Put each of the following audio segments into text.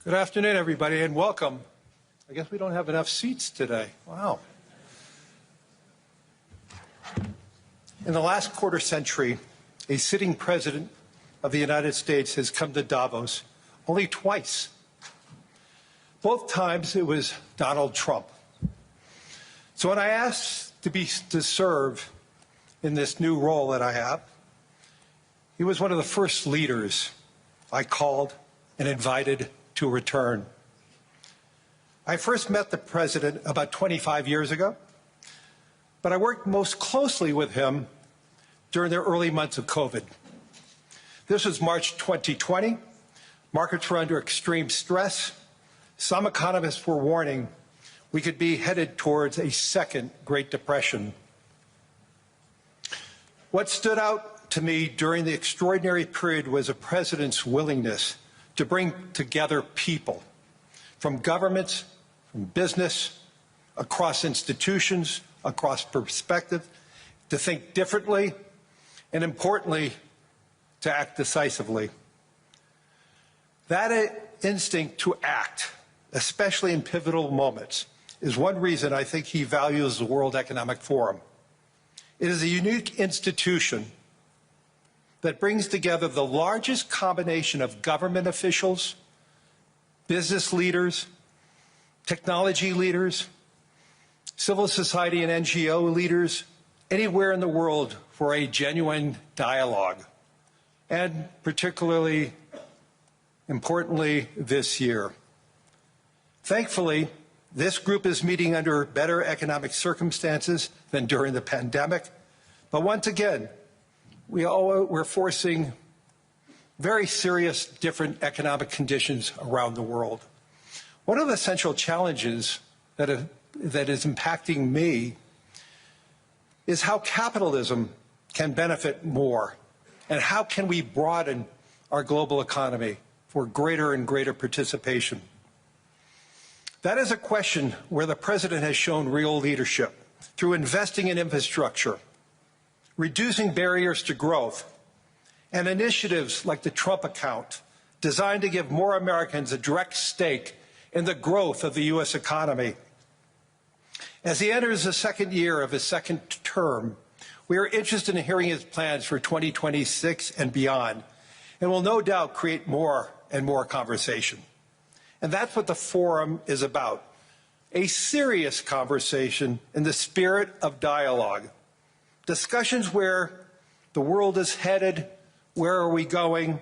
Good afternoon, everybody, and welcome. I guess we don't have enough seats today. Wow. In the last quarter century, a sitting president of the United States has come to Davos only twice. Both times it was Donald Trump. So when I asked to serve in this new role that I have, he was one of the first leaders I called and invited to return. I first met the president about 25 years ago, but I worked most closely with him during the early months of COVID. This was March 2020. Markets were under extreme stress. Some economists were warning we could be headed towards a second Great Depression. What stood out to me during the extraordinary period was a president's willingness to bring together people from governments, from business, across institutions, across perspectives, to think differently, and importantly, to act decisively. That instinct to act, especially in pivotal moments, is one reason I think he values the World Economic Forum. It is a unique institution that brings together the largest combination of government officials, business leaders, technology leaders, civil society and NGO leaders, anywhere in the world for a genuine dialogue. And particularly, importantly, this year. Thankfully, this group is meeting under better economic circumstances than during the pandemic. But once again, we're facing very serious different economic conditions around the world. One of the central challenges that is impacting me is how capitalism can benefit more, and how can we broaden our global economy for greater and greater participation. That is a question where the president has shown real leadership through investing in infrastructure, reducing barriers to growth, and initiatives like the Trump account, designed to give more Americans a direct stake in the growth of the U.S. economy. As he enters the second year of his second term, we are interested in hearing his plans for 2026 and beyond, and will no doubt create more and more conversation. And that's what the forum is about, a serious conversation in the spirit of dialogue. Discussions where the world is headed, where are we going,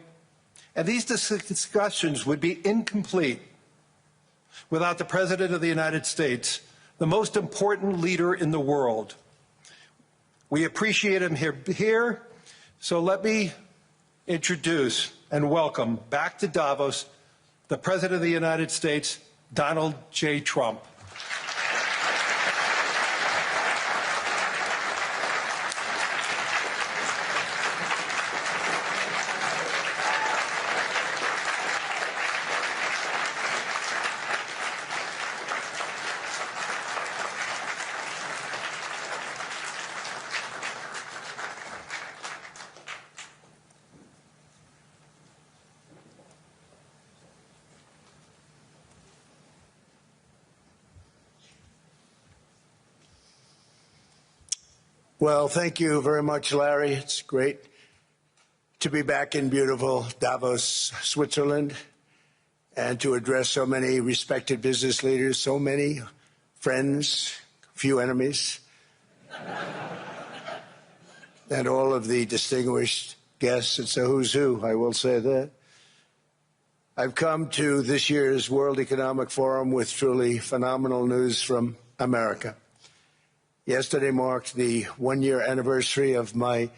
and these discussions would be incomplete without the President of the United States, the most important leader in the world. We appreciate him here, so let me introduce and welcome back to Davos the President of the United States, Donald J. Trump. Well, thank you very much, Larry. It's great to be back in beautiful Davos, Switzerland, and to address so many respected business leaders, so many friends, few enemies, and all of the distinguished guests. It's a who's who, I will say that. I've come to this year's World Economic Forum with truly phenomenal news from America. Yesterday marked the one-year anniversary of my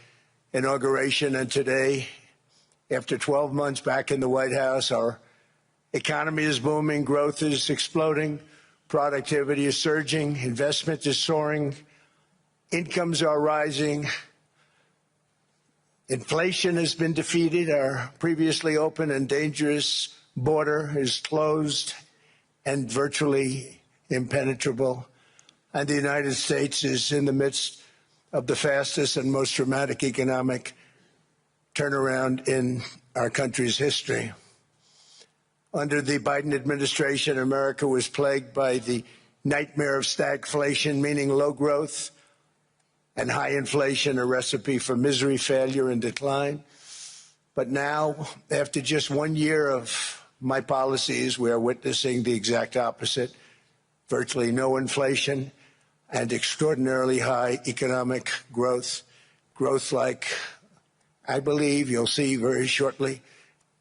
inauguration, and today, after 12 months back in the White House, our economy is booming, growth is exploding, productivity is surging, investment is soaring, incomes are rising, inflation has been defeated, our previously open and dangerous border is closed and virtually impenetrable. And the United States is in the midst of the fastest and most dramatic economic turnaround in our country's history. Under the Biden administration, America was plagued by the nightmare of stagflation, meaning low growth, and high inflation, a recipe for misery, failure, and decline. But now, after just 1 year of my policies, we are witnessing the exact opposite: virtually no inflation and extraordinarily high economic growth. Growth like I believe you'll see very shortly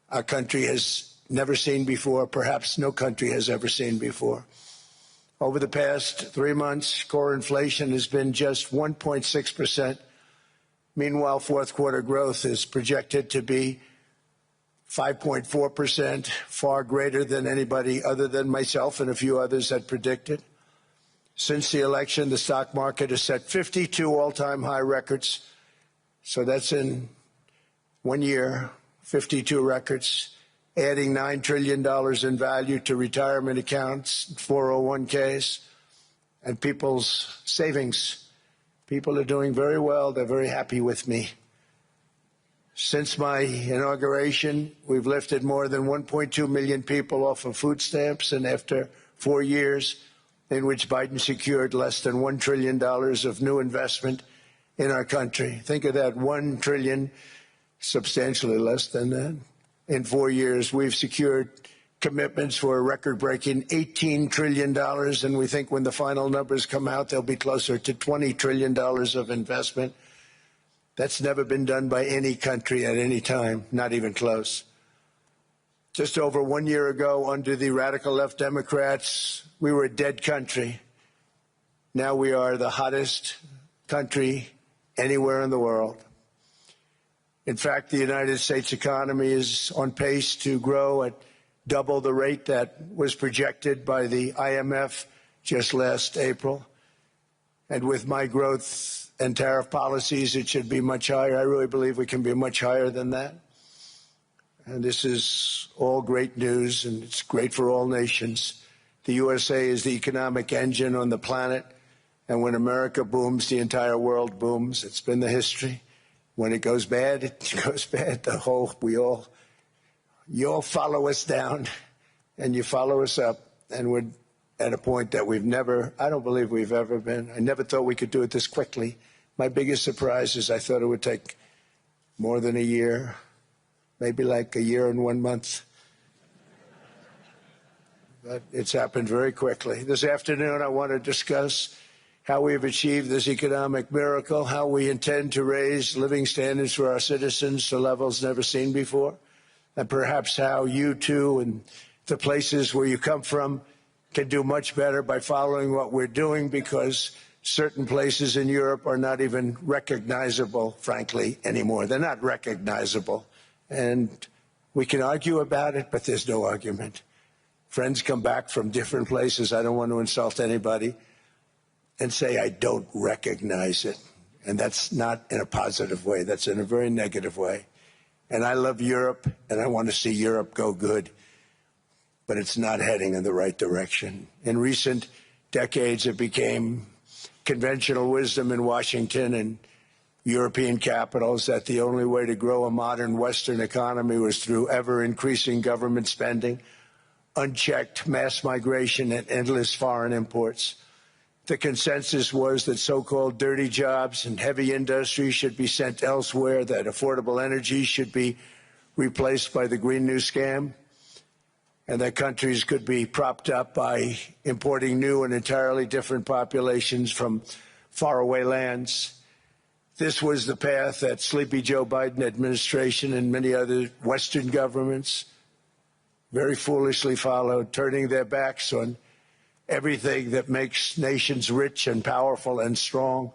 our country has never seen before, perhaps no country has ever seen before. Over the past 3 months, core inflation has been just 1.6%. Meanwhile, fourth quarter growth is projected to be 5.4%, far greater than anybody other than myself and a few others had predicted. Since the election, the stock market has set 52 all-time high records. So that's in 1 year, 52 records, adding $9 trillion in value to retirement accounts, 401ks, and people's savings. People are doing very well. They're very happy with me. Since my inauguration, we've lifted more than 1.2 million people off of food stamps, and after 4 years in which Biden secured less than $1 trillion of new investment in our country. Think of that, $1 trillion, substantially less than that. In 4 years, we've secured commitments for a record-breaking $18 trillion, and we think when the final numbers come out, they'll be closer to $20 trillion of investment. That's never been done by any country at any time, not even close. Just over 1 year ago, under the radical left Democrats, we were a dead country. Now we are the hottest country anywhere in the world. In fact, the United States economy is on pace to grow at double the rate that was projected by the IMF just last April. And with my growth and tariff policies, it should be much higher. I really believe we can be much higher than that. And this is all great news, and it's great for all nations. The USA is the economic engine on the planet, and when America booms, the entire world booms. It's been the history. When it goes bad, it goes bad. You all follow us down, and you follow us up, and we're at a point that I don't believe we've ever been. I never thought we could do it this quickly. My biggest surprise is I thought it would take more than a year, maybe like a year and 1 month. But it's happened very quickly. This afternoon, I want to discuss how we have achieved this economic miracle, how we intend to raise living standards for our citizens to levels never seen before, and perhaps how you, too, and the places where you come from can do much better by following what we're doing, because certain places in Europe are not even recognizable, frankly, anymore. They're not recognizable. And we can argue about it, but there's no argument. Friends come back from different places. I don't want to insult anybody and say I don't recognize it. And that's not in a positive way. That's in a very negative way. And I love Europe, and I want to see Europe go good. But it's not heading in the right direction. In recent decades, it became conventional wisdom in Washington and European capitals that the only way to grow a modern Western economy was through ever-increasing government spending, unchecked mass migration, and endless foreign imports. The consensus was that so-called dirty jobs and heavy industry should be sent elsewhere, that affordable energy should be replaced by the Green New Scam, and that countries could be propped up by importing new and entirely different populations from faraway lands. This was the path that Sleepy Joe Biden administration and many other Western governments very foolishly followed, turning their backs on everything that makes nations rich and powerful and strong.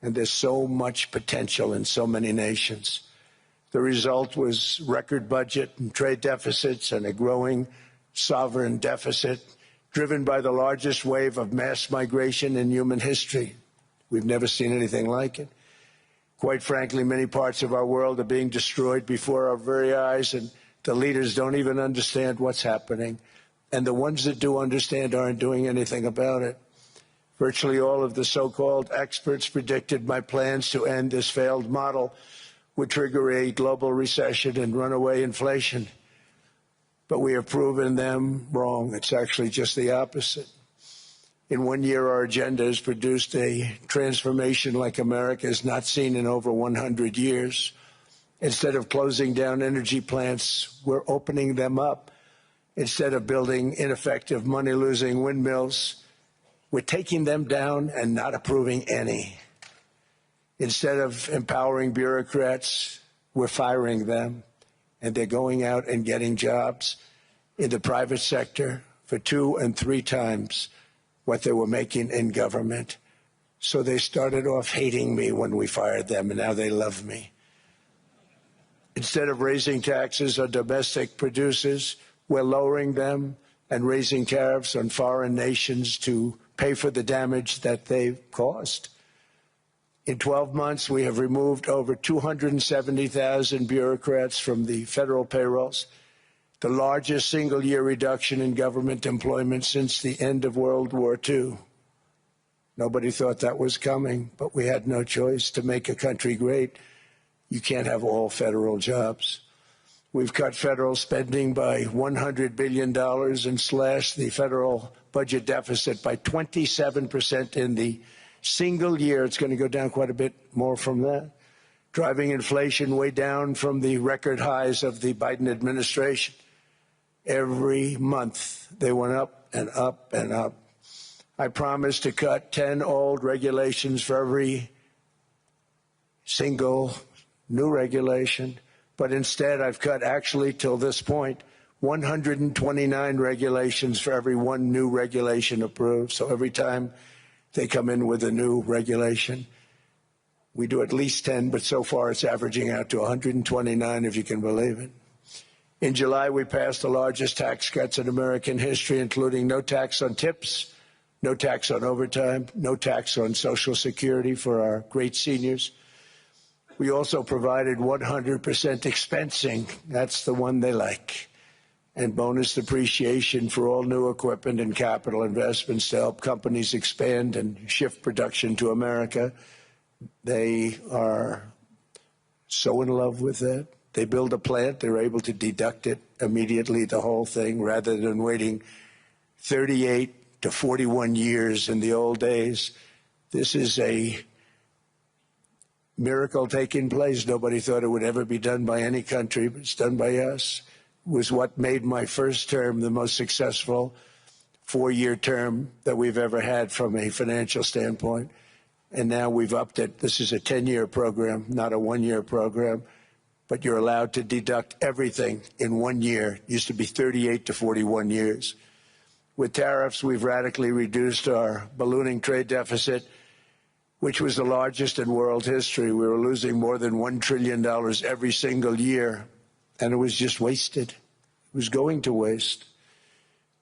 And there's so much potential in so many nations. The result was record budget and trade deficits and a growing sovereign deficit driven by the largest wave of mass migration in human history. We've never seen anything like it. Quite frankly, many parts of our world are being destroyed before our very eyes, and the leaders don't even understand what's happening. And the ones that do understand aren't doing anything about it. Virtually all of the so-called experts predicted my plans to end this failed model would trigger a global recession and runaway inflation. but we have proven them wrong. It's actually just the opposite. In 1 year, our agenda has produced a transformation like America has not seen in over 100 years. Instead of closing down energy plants, we're opening them up. Instead of building ineffective, money-losing windmills, we're taking them down and not approving any. Instead of empowering bureaucrats, we're firing them, and they're going out and getting jobs in the private sector for 2 and 3 times what they were making in government. So they started off hating me when we fired them, and now they love me. Instead of raising taxes on domestic producers, we're lowering them and raising tariffs on foreign nations to pay for the damage that they've caused. In 12 months, we have removed over 270,000 bureaucrats from the federal payrolls, the largest single-year reduction in government employment since the end of World War II. Nobody thought that was coming, but we had no choice. To make a country great, you can't have all federal jobs. We've cut federal spending by $100 billion and slashed the federal budget deficit by 27% in the single year. It's going to go down quite a bit more from that, driving inflation way down from the record highs of the Biden administration. Every month, they went up and up and up. I promised to cut 10 old regulations for every single new regulation. But instead, I've cut, actually, till this point, 129 regulations for every 1 new regulation approved. So every time they come in with a new regulation, we do at least 10, but so far it's averaging out to 129, if you can believe it. In July, we passed the largest tax cuts in American history, including no tax on tips, no tax on overtime, no tax on Social Security for our great seniors. We also provided 100% expensing. That's the one they like. And bonus depreciation for all new equipment and capital investments to help companies expand and shift production to America. They are so in love with that. They build a plant, they're able to deduct it immediately, the whole thing, rather than waiting 38 to 41 years in the old days. This is a miracle taking place. Nobody thought it would ever be done by any country, but it's done by us. It was what made my first term the most successful 4-year term that we've ever had from a financial standpoint. And now we've upped it. This is a 10-year program, not a 1-year program. But you're allowed to deduct everything in 1 year. It used to be 38 to 41 years. With tariffs, we've radically reduced our ballooning trade deficit, which was the largest in world history. We were losing more than $1 trillion every single year, and it was just wasted. It was going to waste.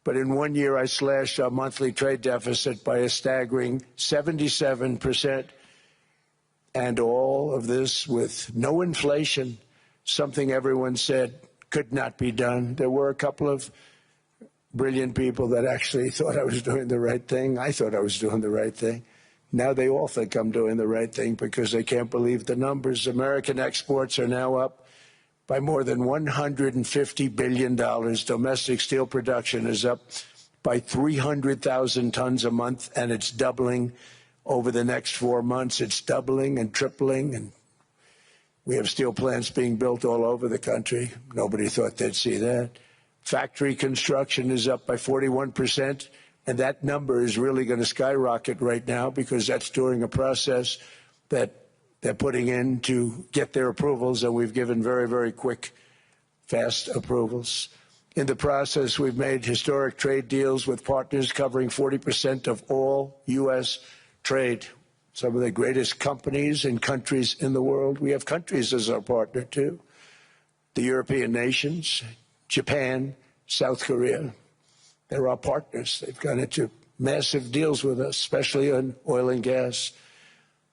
But in 1 year, I slashed our monthly trade deficit by a staggering 77%, and all of this with no inflation, something everyone said could not be done. There were a couple of brilliant people that actually thought I was doing the right thing. I thought I was doing the right thing. Now they all think I'm doing the right thing because they can't believe the numbers. American exports are now up by more than $150 billion. Domestic steel production is up by 300,000 tons a month, and it's doubling over the next 4 months. It's doubling and tripling, and we have steel plants being built all over the country. Nobody thought they'd see that. Factory construction is up by 41%, and that number is really going to skyrocket right now because that's during a process that they're putting in to get their approvals, and we've given very, very quick, fast approvals. In the process, we've made historic trade deals with partners covering 40% of all U.S. trade. Some of the greatest companies and countries in the world. We have countries as our partner, too. The European nations, Japan, South Korea. They're our partners. They've gone into massive deals with us, especially on oil and gas.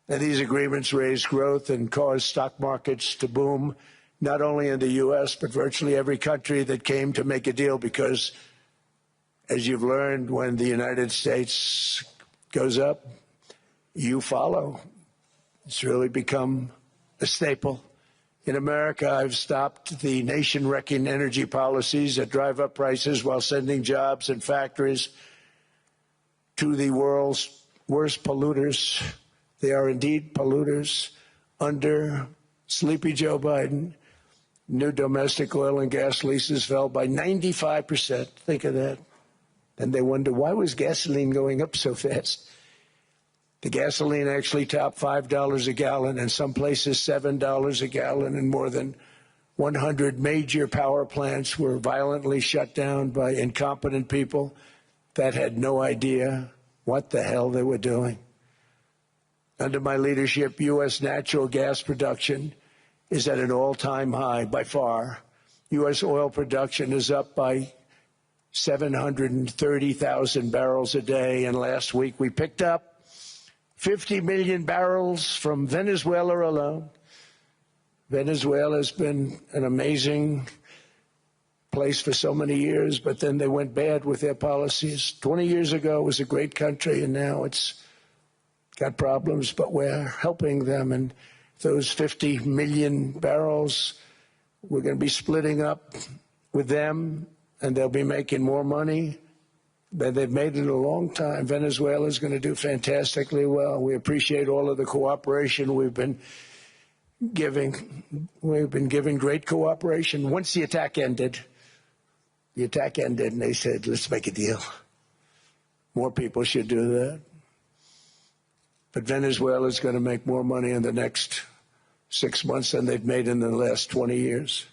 And these agreements raise growth and cause stock markets to boom, not only in the U.S., but virtually every country that came to make a deal, because, as you've learned, when the United States goes up, you follow. It's really become a staple In America, I've stopped the nation-wrecking energy policies that drive up prices while sending jobs and factories to the world's worst polluters. They are indeed polluters. Under sleepy Joe Biden, new domestic oil and gas leases fell by 95%. Think of that. And they wonder, why was gasoline going up so fast? The gasoline actually topped $5 a gallon, and some places $7 a gallon, and more than 100 major power plants were violently shut down by incompetent people that had no idea what the hell they were doing. Under my leadership, U.S. natural gas production is at an all-time high by far. U.S. oil production is up by 730,000 barrels a day, and last week we picked up 50 million barrels from Venezuela alone. Venezuela has been an amazing place for so many years, but then they went bad with their policies. 20 years ago it was a great country, and now it's got problems, but we're helping them. And those 50 million barrels, we're going to be splitting up with them, and they'll be making more money. But they've made it a long time. Venezuela is going to do fantastically well. We appreciate all of the cooperation we've been giving. We've been giving great cooperation. Once the attack ended, and they said, let's make a deal. More people should do that. But Venezuela is going to make more money in the next 6 months than they've made in the last 20 years.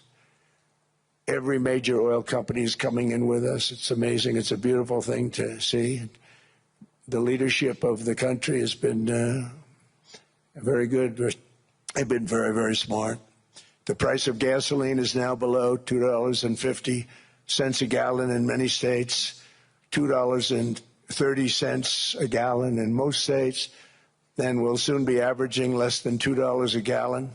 Every major oil company is coming in with us. It's amazing. It's a beautiful thing to see. The leadership of the country has been very good. They've been very, very smart. The price of gasoline is now below $2.50 a gallon in many states, $2.30 a gallon in most states. Then we'll soon be averaging less than $2 a gallon.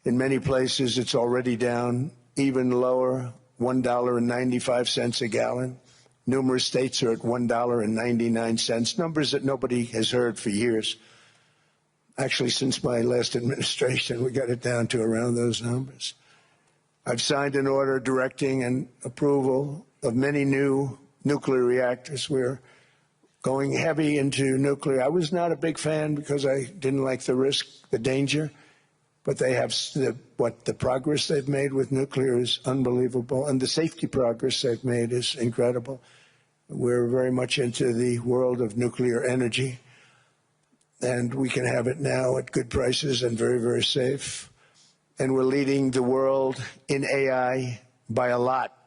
In many places, it's already down even lower, $1.95 a gallon. Numerous states are at $1.99, numbers that nobody has heard for years. Actually, since my last administration, we got it down to around those numbers. I've signed an order directing an approval of many new nuclear reactors. We're going heavy into nuclear. I was not a big fan because I didn't like the risk, the danger. But they have the progress they've made with nuclear is unbelievable, and the safety progress they've made is incredible. We're very much into the world of nuclear energy, and we can have it now at good prices and very, very safe. And we're leading the world in AI by a lot.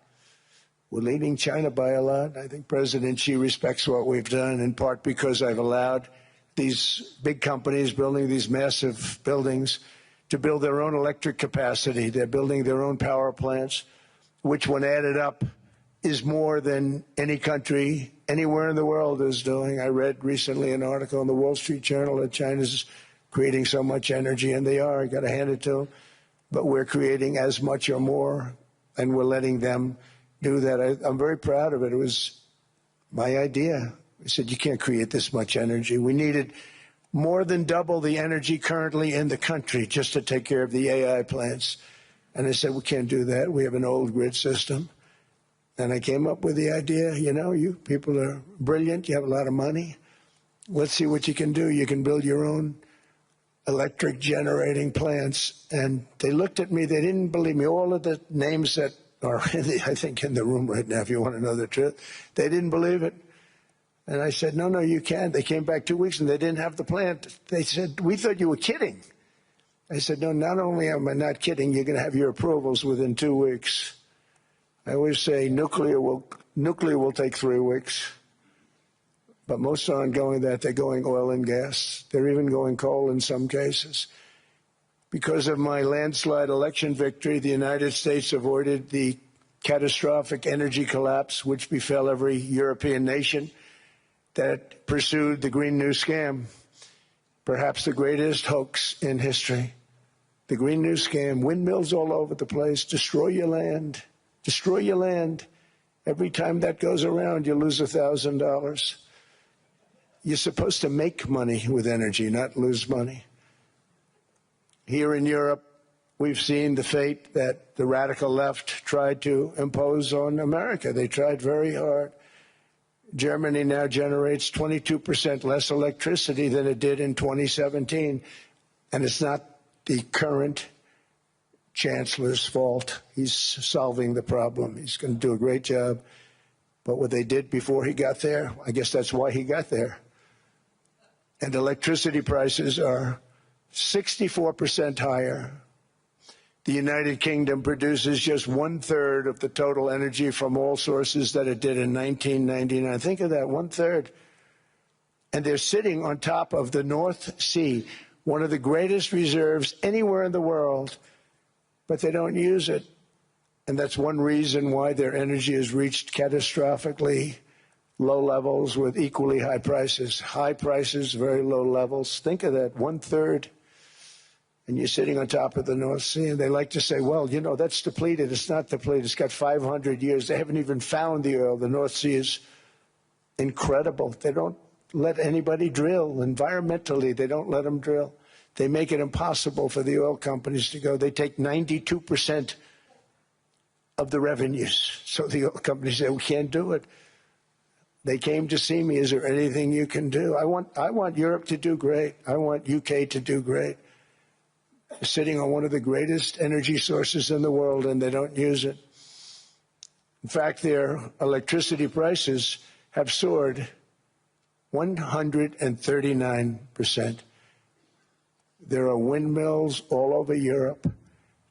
We're leading China by a lot. I think President Xi respects what we've done, in part because I've allowed these big companies building these massive buildings to build their own electric capacity. They're building their own power plants, which when added up is more than any country anywhere in the world is doing. I read recently an article in the Wall Street Journal that China's creating so much energy, and they are. I got to hand it to them. But we're creating as much or more, and we're letting them do that. I'm very proud of it. It was my idea. I said, you can't create this much energy. We needed more than double the energy currently in the country just to take care of the AI plants. And I said, we can't do that. We have an old grid system. And I came up with the idea, you know, you people are brilliant. You have a lot of money. Let's see what you can do. You can build your own electric generating plants. And they looked at me. They didn't believe me. All of the names that are, I think, in the room right now, if you want to know the truth, they didn't believe it. And I said, no, you can't. They came back 2 weeks and they didn't have the plant. They said, we thought you were kidding. I said, no, not only am I not kidding, you're going to have your approvals within 2 weeks. I always say nuclear will take 3 weeks. But most aren't going that. They're going oil and gas. They're even going coal in some cases. Because of my landslide election victory, the United States avoided the catastrophic energy collapse which befell every European nation that pursued the Green New Scam, perhaps the greatest hoax in history. The Green New Scam, windmills all over the place, destroy your land, destroy your land. Every time that goes around, you lose $1,000. You're supposed to make money with energy, not lose money. Here in Europe, We've seen the fate that the radical left tried to impose on America. They tried very hard. Germany now generates 22% less electricity than it did in 2017. And it's not the current chancellor's fault. He's solving the problem. He's going to do a great job. But what they did before he got there, I guess that's why he got there. And electricity prices are 64% higher. The United Kingdom produces just 1/3 of the total energy from all sources that it did in 1999. Think of that, 1/3. And they're sitting on top of the North Sea, one of the greatest reserves anywhere in the world, but they don't use it. And that's one reason why their energy has reached catastrophically low levels with equally high prices. High prices, very low levels. Think of that, 1/3. And you're sitting on top of the North Sea, and they like to say, well, you know, that's depleted. It's not depleted. It's got 500 years. They haven't even found the oil. The North Sea is incredible. They don't let anybody drill. Environmentally, they don't let them drill. They make it impossible for the oil companies to go. They take 92% of the revenues. So the oil companies say, we can't do it. They came to see me. Is there anything you can do? I want Europe to do great. I want UK to do great. They're sitting on one of the greatest energy sources in the world, and they don't use it. In fact, their electricity prices have soared 139%. There are windmills all over Europe.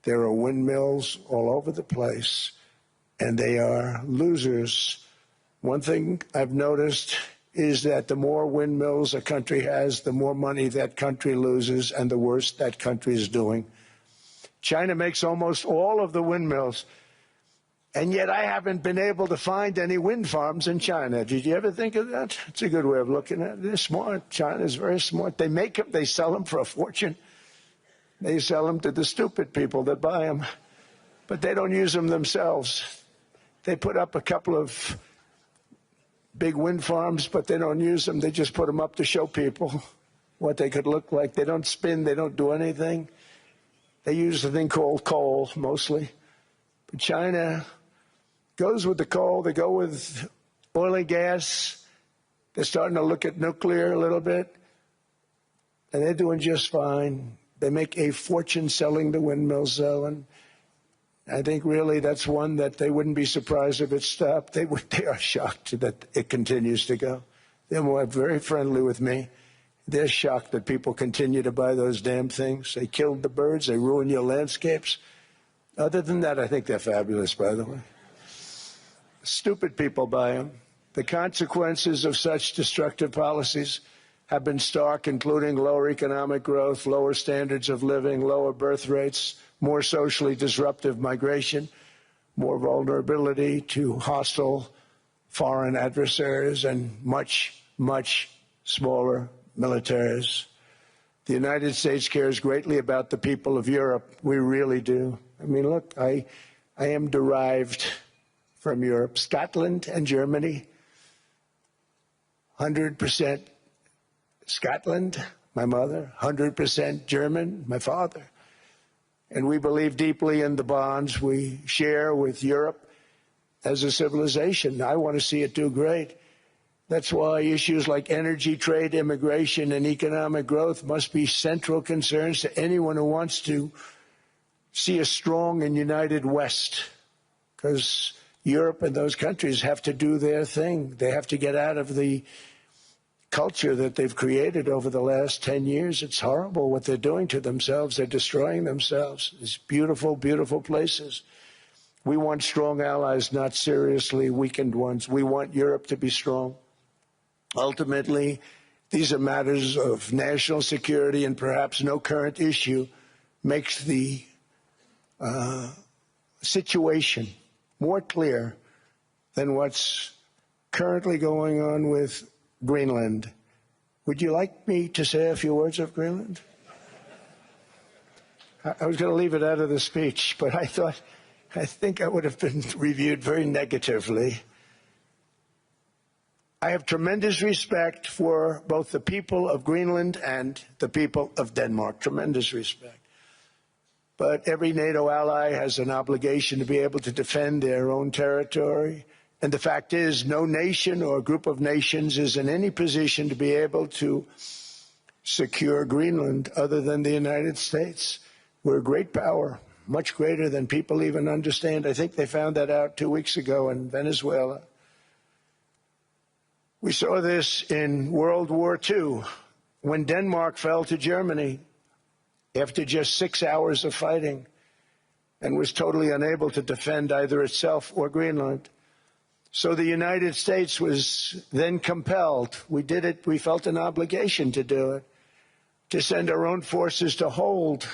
There are windmills all over the place, and they are losers. One thing I've noticed is that the more windmills a country has, the more money that country loses, and the worse that country is doing. China makes almost all of the windmills, and yet I haven't been able to find any wind farms in China. Did you ever think of that? It's a good way of looking at it. They're smart. China's very smart. They make them, they sell them for a fortune. They sell them to the stupid people that buy them, but they don't use them themselves. They put up a couple of big wind farms, but they don't use them. They just put them up to show people what they could look like. They don't spin. They don't do anything. They use a thing called coal, mostly. But China goes with the coal. They go with oil and gas. They're starting to look at nuclear a little bit, and they're doing just fine. They make a fortune selling the windmills, though, and I think really that's one that they wouldn't be surprised if it stopped. They are shocked that it continues to go. They're very friendly with me. They're shocked that people continue to buy those damn things. They killed the birds. They ruin your landscapes. Other than that, I think they're fabulous, by the way. Stupid people buy them. The consequences of such destructive policies have been stark, including lower economic growth, lower standards of living, lower birth rates, more socially disruptive migration, more vulnerability to hostile foreign adversaries, and much, much smaller militaries. The United States cares greatly about the people of Europe. We really do. I mean, look, I am derived from Europe. Scotland and Germany, 100% Scotland, my mother, 100% German, my father. And we believe deeply in the bonds we share with Europe as a civilization. I want to see it do great. That's why issues like energy, trade, immigration, and economic growth must be central concerns to anyone who wants to see a strong and united West, because Europe and those countries have to do their thing. They have to get out of the culture that they've created over the last 10 years. It's horrible what they're doing to themselves. They're destroying themselves. These beautiful, beautiful places. We want strong allies, not seriously weakened ones. We want Europe to be strong. Ultimately, these are matters of national security, and perhaps no current issue makes the situation more clear than what's currently going on with Greenland. Would you like me to say a few words of Greenland? I was going to leave it out of the speech, but I think I would have been reviewed very negatively. I have tremendous respect for both the people of Greenland and the people of Denmark. Tremendous respect. but every NATO ally has an obligation to be able to defend their own territory. And the fact is, no nation or group of nations is in any position to be able to secure Greenland other than the United States. We're a great power, much greater than people even understand. I think they found that out 2 weeks ago in Venezuela. We saw this in World War II, when Denmark fell to Germany after just 6 hours of fighting and was totally unable to defend either itself or Greenland. So the United States was then compelled, we did it, we felt an obligation to do it, to send our own forces to hold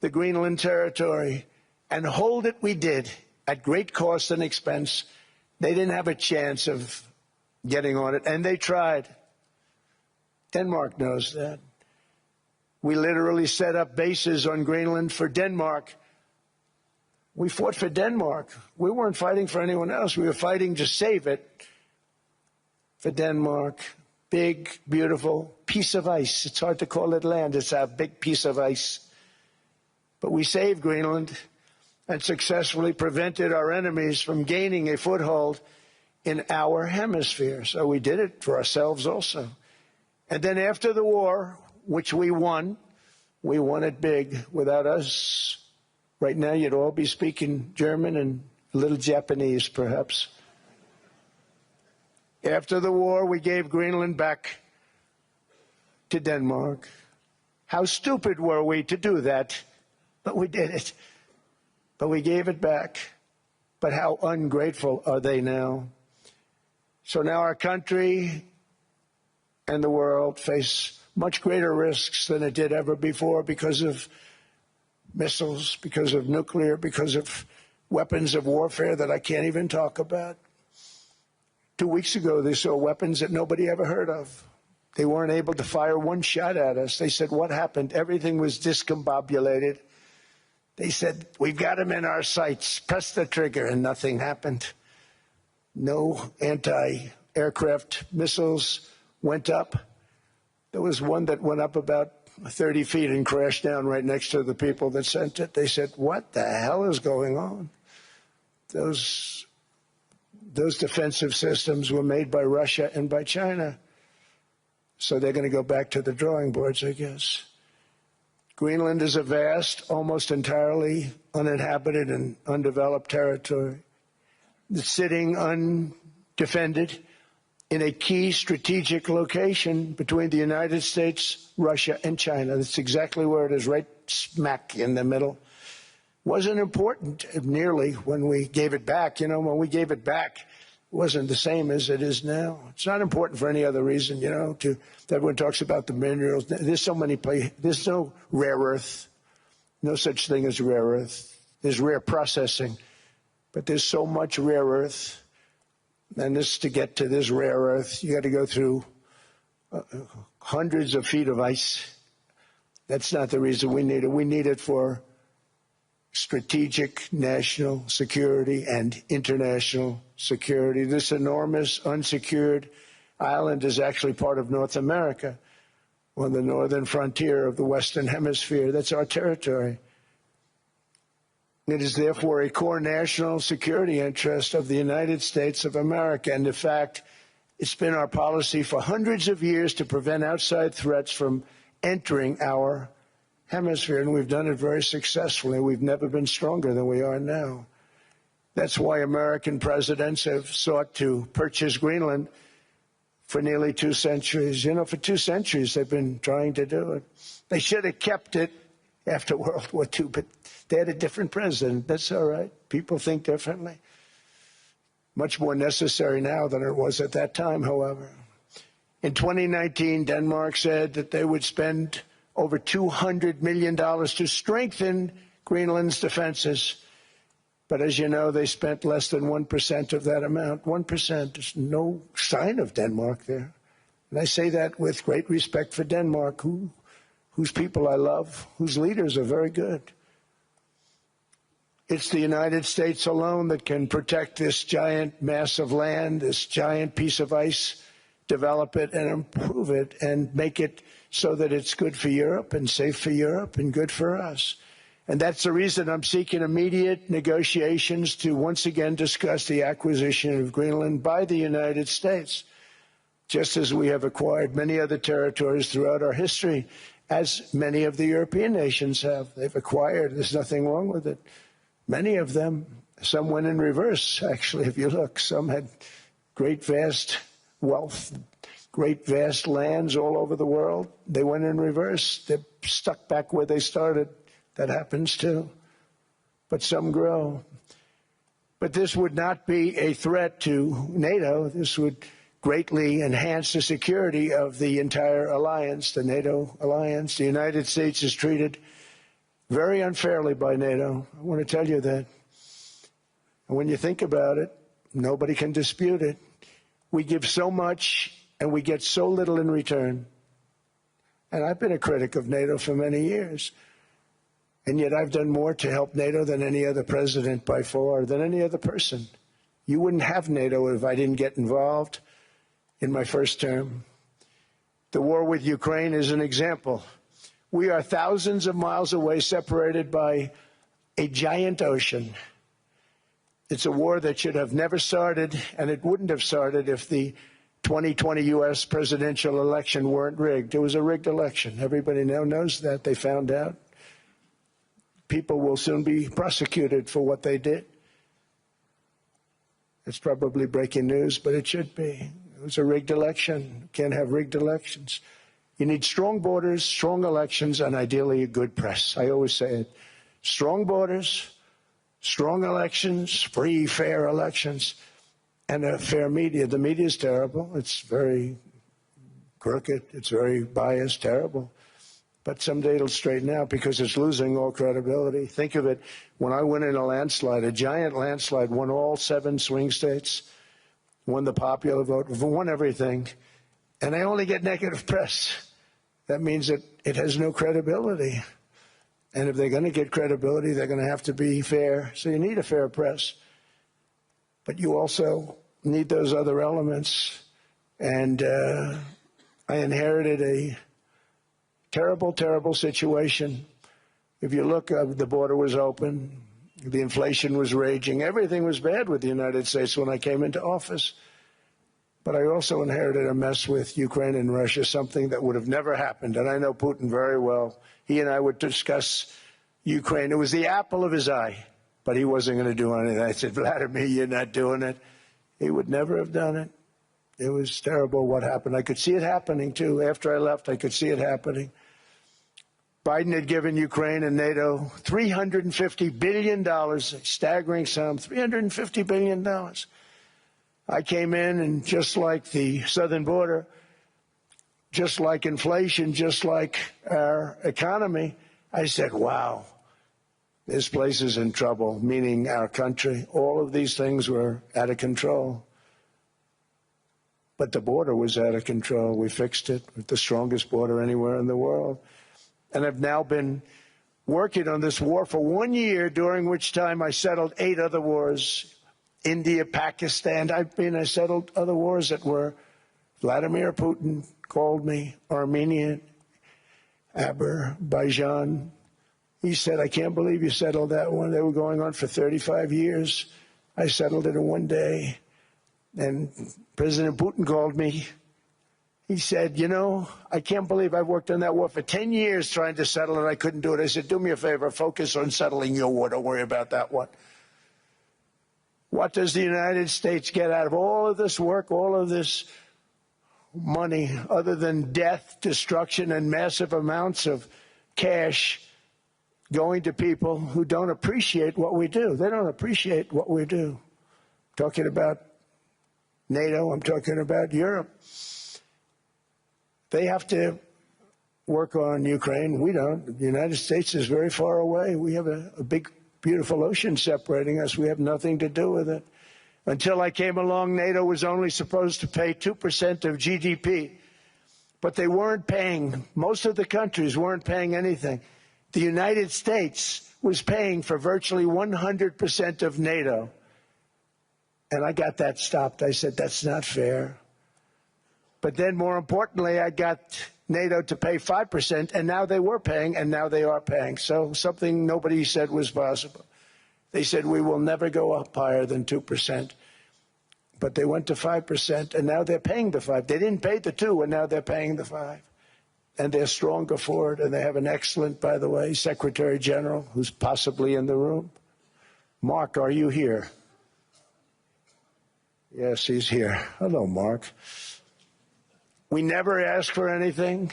the Greenland territory. And hold it we did, at great cost and expense. They didn't have a chance of getting on it, and they tried. Denmark knows that. We literally set up bases on Greenland for Denmark. We fought for Denmark. We weren't fighting for anyone else. We were fighting to save it for Denmark. Big, beautiful piece of ice. It's hard to call it land. It's a big piece of ice. But we saved Greenland and successfully prevented our enemies from gaining a foothold in our hemisphere. So we did it for ourselves also. And then after the war, which we won it big. Without us, right now you'd all be speaking German and a little Japanese, perhaps. After the war, we gave Greenland back to Denmark. How stupid were we to do that? But we did it. But we gave it back. But how ungrateful are they now? So now our country and the world face much greater risks than it did ever before because of missiles, because of nuclear, because of weapons of warfare that I can't even talk about. 2 weeks ago, they saw weapons that nobody ever heard of. They weren't able to fire one shot at us. They said, what happened? Everything was discombobulated. They said, we've got them in our sights. Press the trigger, and nothing happened. No anti-aircraft missiles went up. There was one that went up about 30 feet and crashed down right next to the people that sent it. They said, what the hell is going on? Those defensive systems were made by Russia and by China. So they're going to go back to the drawing boards, I guess. Greenland is a vast, almost entirely uninhabited and undeveloped territory. It's sitting undefended in a key strategic location between the United States, Russia, and China. That's exactly where it is, right smack in the middle. Wasn't important nearly when we gave it back. You know, when we gave it back, it wasn't the same as it is now. It's not important for any other reason, you know, everyone talks about the minerals. There's so many places. There's no rare earth, no such thing as rare earth. There's rare processing, but there's so much rare earth. And to get to this rare earth, you got to go through hundreds of feet of ice. That's not the reason we need it. We need it for strategic national security and international security. This enormous unsecured island is actually part of North America, on the northern frontier of the Western Hemisphere. That's our territory. It is therefore a core national security interest of the United States of America. And in fact, it's been our policy for hundreds of years to prevent outside threats from entering our hemisphere, and we've done it very successfully. We've never been stronger than we are now. That's why American presidents have sought to purchase Greenland for nearly 2 centuries. You know, for 2 centuries they've been trying to do it. They should have kept it after World War II, but they had a different president. That's all right. People think differently. Much more necessary now than it was at that time, however. In 2019, Denmark said that they would spend over $200 million to strengthen Greenland's defenses. But as you know, they spent less than 1% of that amount. 1%. There's no sign of Denmark there. And I say that with great respect for Denmark, whose people I love, whose leaders are very good. It's the United States alone that can protect this giant mass of land, this giant piece of ice, develop it and improve it and make it so that it's good for Europe and safe for Europe and good for us. And that's the reason I'm seeking immediate negotiations to once again discuss the acquisition of Greenland by the United States, just as we have acquired many other territories throughout our history, as many of the European nations have. They've acquired. There's nothing wrong with it. Many of them, some went in reverse, actually, if you look. Some had great, vast wealth, great, vast lands all over the world. They went in reverse. They're stuck back where they started. That happens too. But some grow. But this would not be a threat to NATO. This would greatly enhance the security of the entire alliance, the NATO alliance. The United States is treated very unfairly by NATO. I want to tell you that. And when you think about it, nobody can dispute it. We give so much and we get so little in return. And I've been a critic of NATO for many years. And yet I've done more to help NATO than any other president by far, than any other person. You wouldn't have NATO if I didn't get involved in my first term. The war with Ukraine is an example. We are thousands of miles away, separated by a giant ocean. It's a war that should have never started, and it wouldn't have started if the 2020 U.S. presidential election weren't rigged. It was a rigged election. Everybody now knows that. They found out. People will soon be prosecuted for what they did. It's probably breaking news, but it should be. It was a rigged election. You can't have rigged elections. You need strong borders, strong elections, and ideally a good press. I always say it. Strong borders, strong elections, free, fair elections, and a fair media. The media is terrible. It's very crooked. It's very biased, terrible. But someday it'll straighten out because it's losing all credibility. Think of it. When I went in a landslide, a giant landslide, won all 7 swing states, won the popular vote, won everything, and I only get negative press. That means that it has no credibility. And if they're going to get credibility, they're going to have to be fair. So you need a fair press. But you also need those other elements. And I inherited a terrible, terrible situation. If you look, the border was open. The inflation was raging. Everything was bad with the United States when I came into office. But I also inherited a mess with Ukraine and Russia, something that would have never happened. And I know Putin very well. He and I would discuss Ukraine. It was the apple of his eye, but he wasn't going to do anything. I said, Vladimir, you're not doing it. He would never have done it. It was terrible what happened. I could see it happening, too. After I left, I could see it happening. Biden had given Ukraine and NATO $350 billion, a staggering sum, $350 billion. I came in, and just like the southern border, just like inflation, just like our economy, I said, wow, this place is in trouble, meaning our country. All of these things were out of control. But the border was out of control. We fixed it with the strongest border anywhere in the world. And I've now been working on this war for 1 year, during which time I settled 8 other wars. India, Pakistan. I settled other wars that were. Vladimir Putin called me, Armenia, Azerbaijan. He said, I can't believe you settled that one. They were going on for 35 years. I settled it in 1 day. And President Putin called me. He said, you know, I can't believe I've worked on that war for 10 years trying to settle it. I couldn't do it. I said, do me a favor, focus on settling your war. Don't worry about that one. What does the United States get out of all of this work, all of this money, other than death, destruction, and massive amounts of cash going to people who don't appreciate what we do? They don't appreciate what we do. I'm talking about NATO. I'm talking about Europe. They have to work on Ukraine. We don't. The United States is very far away. We have a big, beautiful ocean separating us. We have nothing to do with it. Until I came along, NATO was only supposed to pay 2% of GDP. But they weren't paying. Most of the countries weren't paying anything. The United States was paying for virtually 100% of NATO. And I got that stopped. I said, that's not fair. But then, more importantly, I got NATO to pay 5%, and now they were paying, and now they are paying. So something nobody said was possible. They said we will never go up higher than 2%. But they went to 5%, and now they're paying the 5. They didn't pay the 2, and now they're paying the 5. And they're stronger for it, and they have an excellent, by the way, Secretary General, who's possibly in the room. Mark, are you here? Yes, he's here. Hello, Mark. We never asked for anything,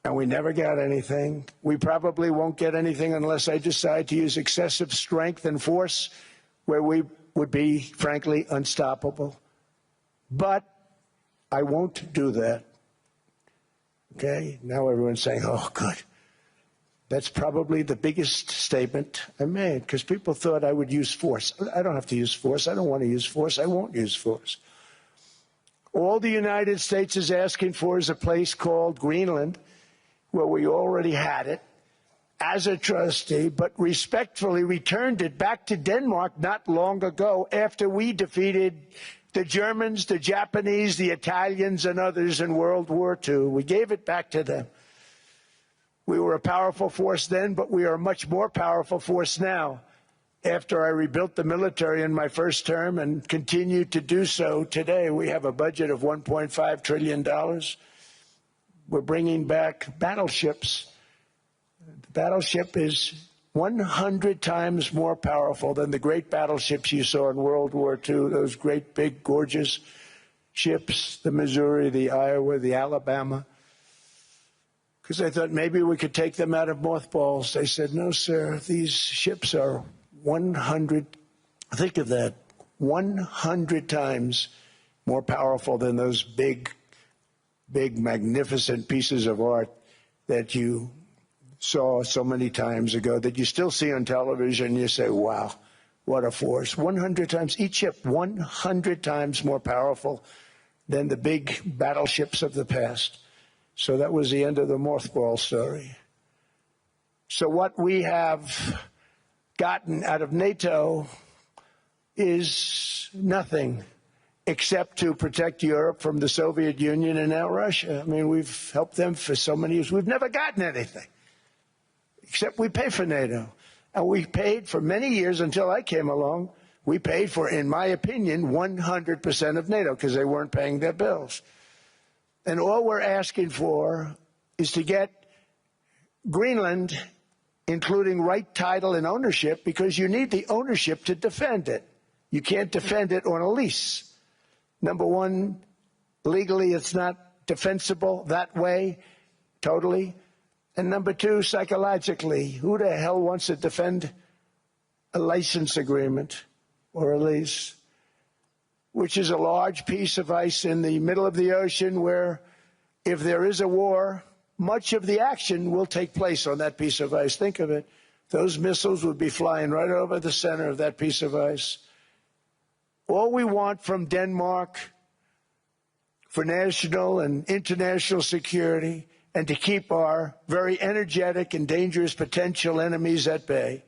and we never got anything. We probably won't get anything unless I decide to use excessive strength and force where we would be, frankly, unstoppable. But I won't do that. Okay? Now everyone's saying, oh, good. That's probably the biggest statement I made, because people thought I would use force. I don't have to use force. I don't want to use force. I won't use force. All the United States is asking for is a place called Greenland, where we already had it as a trustee, but respectfully returned it back to Denmark not long ago after we defeated the Germans, the Japanese, the Italians, and others in World War II. We gave it back to them. We were a powerful force then, but we are a much more powerful force now. After I rebuilt the military in my first term and continue to do so today, we have a budget of $1.5 trillion. We're bringing back battleships. The battleship is 100 times more powerful than the great battleships you saw in World War II, those great, big, gorgeous ships, the Missouri, the Iowa, the Alabama. Because I thought maybe we could take them out of mothballs. They said, no, sir, these ships are 100, think of that, 100 times more powerful than those big, magnificent pieces of art that you saw so many times ago, that you still see on television. You say, wow, what a force. 100 times, each ship 100 times more powerful than the big battleships of the past. So that was the end of the mothball story. So what we have gotten out of NATO is nothing except to protect Europe from the Soviet Union and now Russia. I mean, we've helped them for so many years. We've never gotten anything, except we pay for NATO. And we paid for many years until I came along. We paid for, in my opinion, 100% of NATO because they weren't paying their bills. And all we're asking for is to get Greenland, including right title and ownership, because you need the ownership to defend it. You can't defend it on a lease. Number one, legally it's not defensible that way, totally. And number two, psychologically, who the hell wants to defend a license agreement or a lease, which is a large piece of ice in the middle of the ocean where, if there is a war, much of the action will take place on that piece of ice. Think of it. Those missiles would be flying right over the center of that piece of ice. All we want from Denmark for national and international security and to keep our very energetic and dangerous potential enemies at bay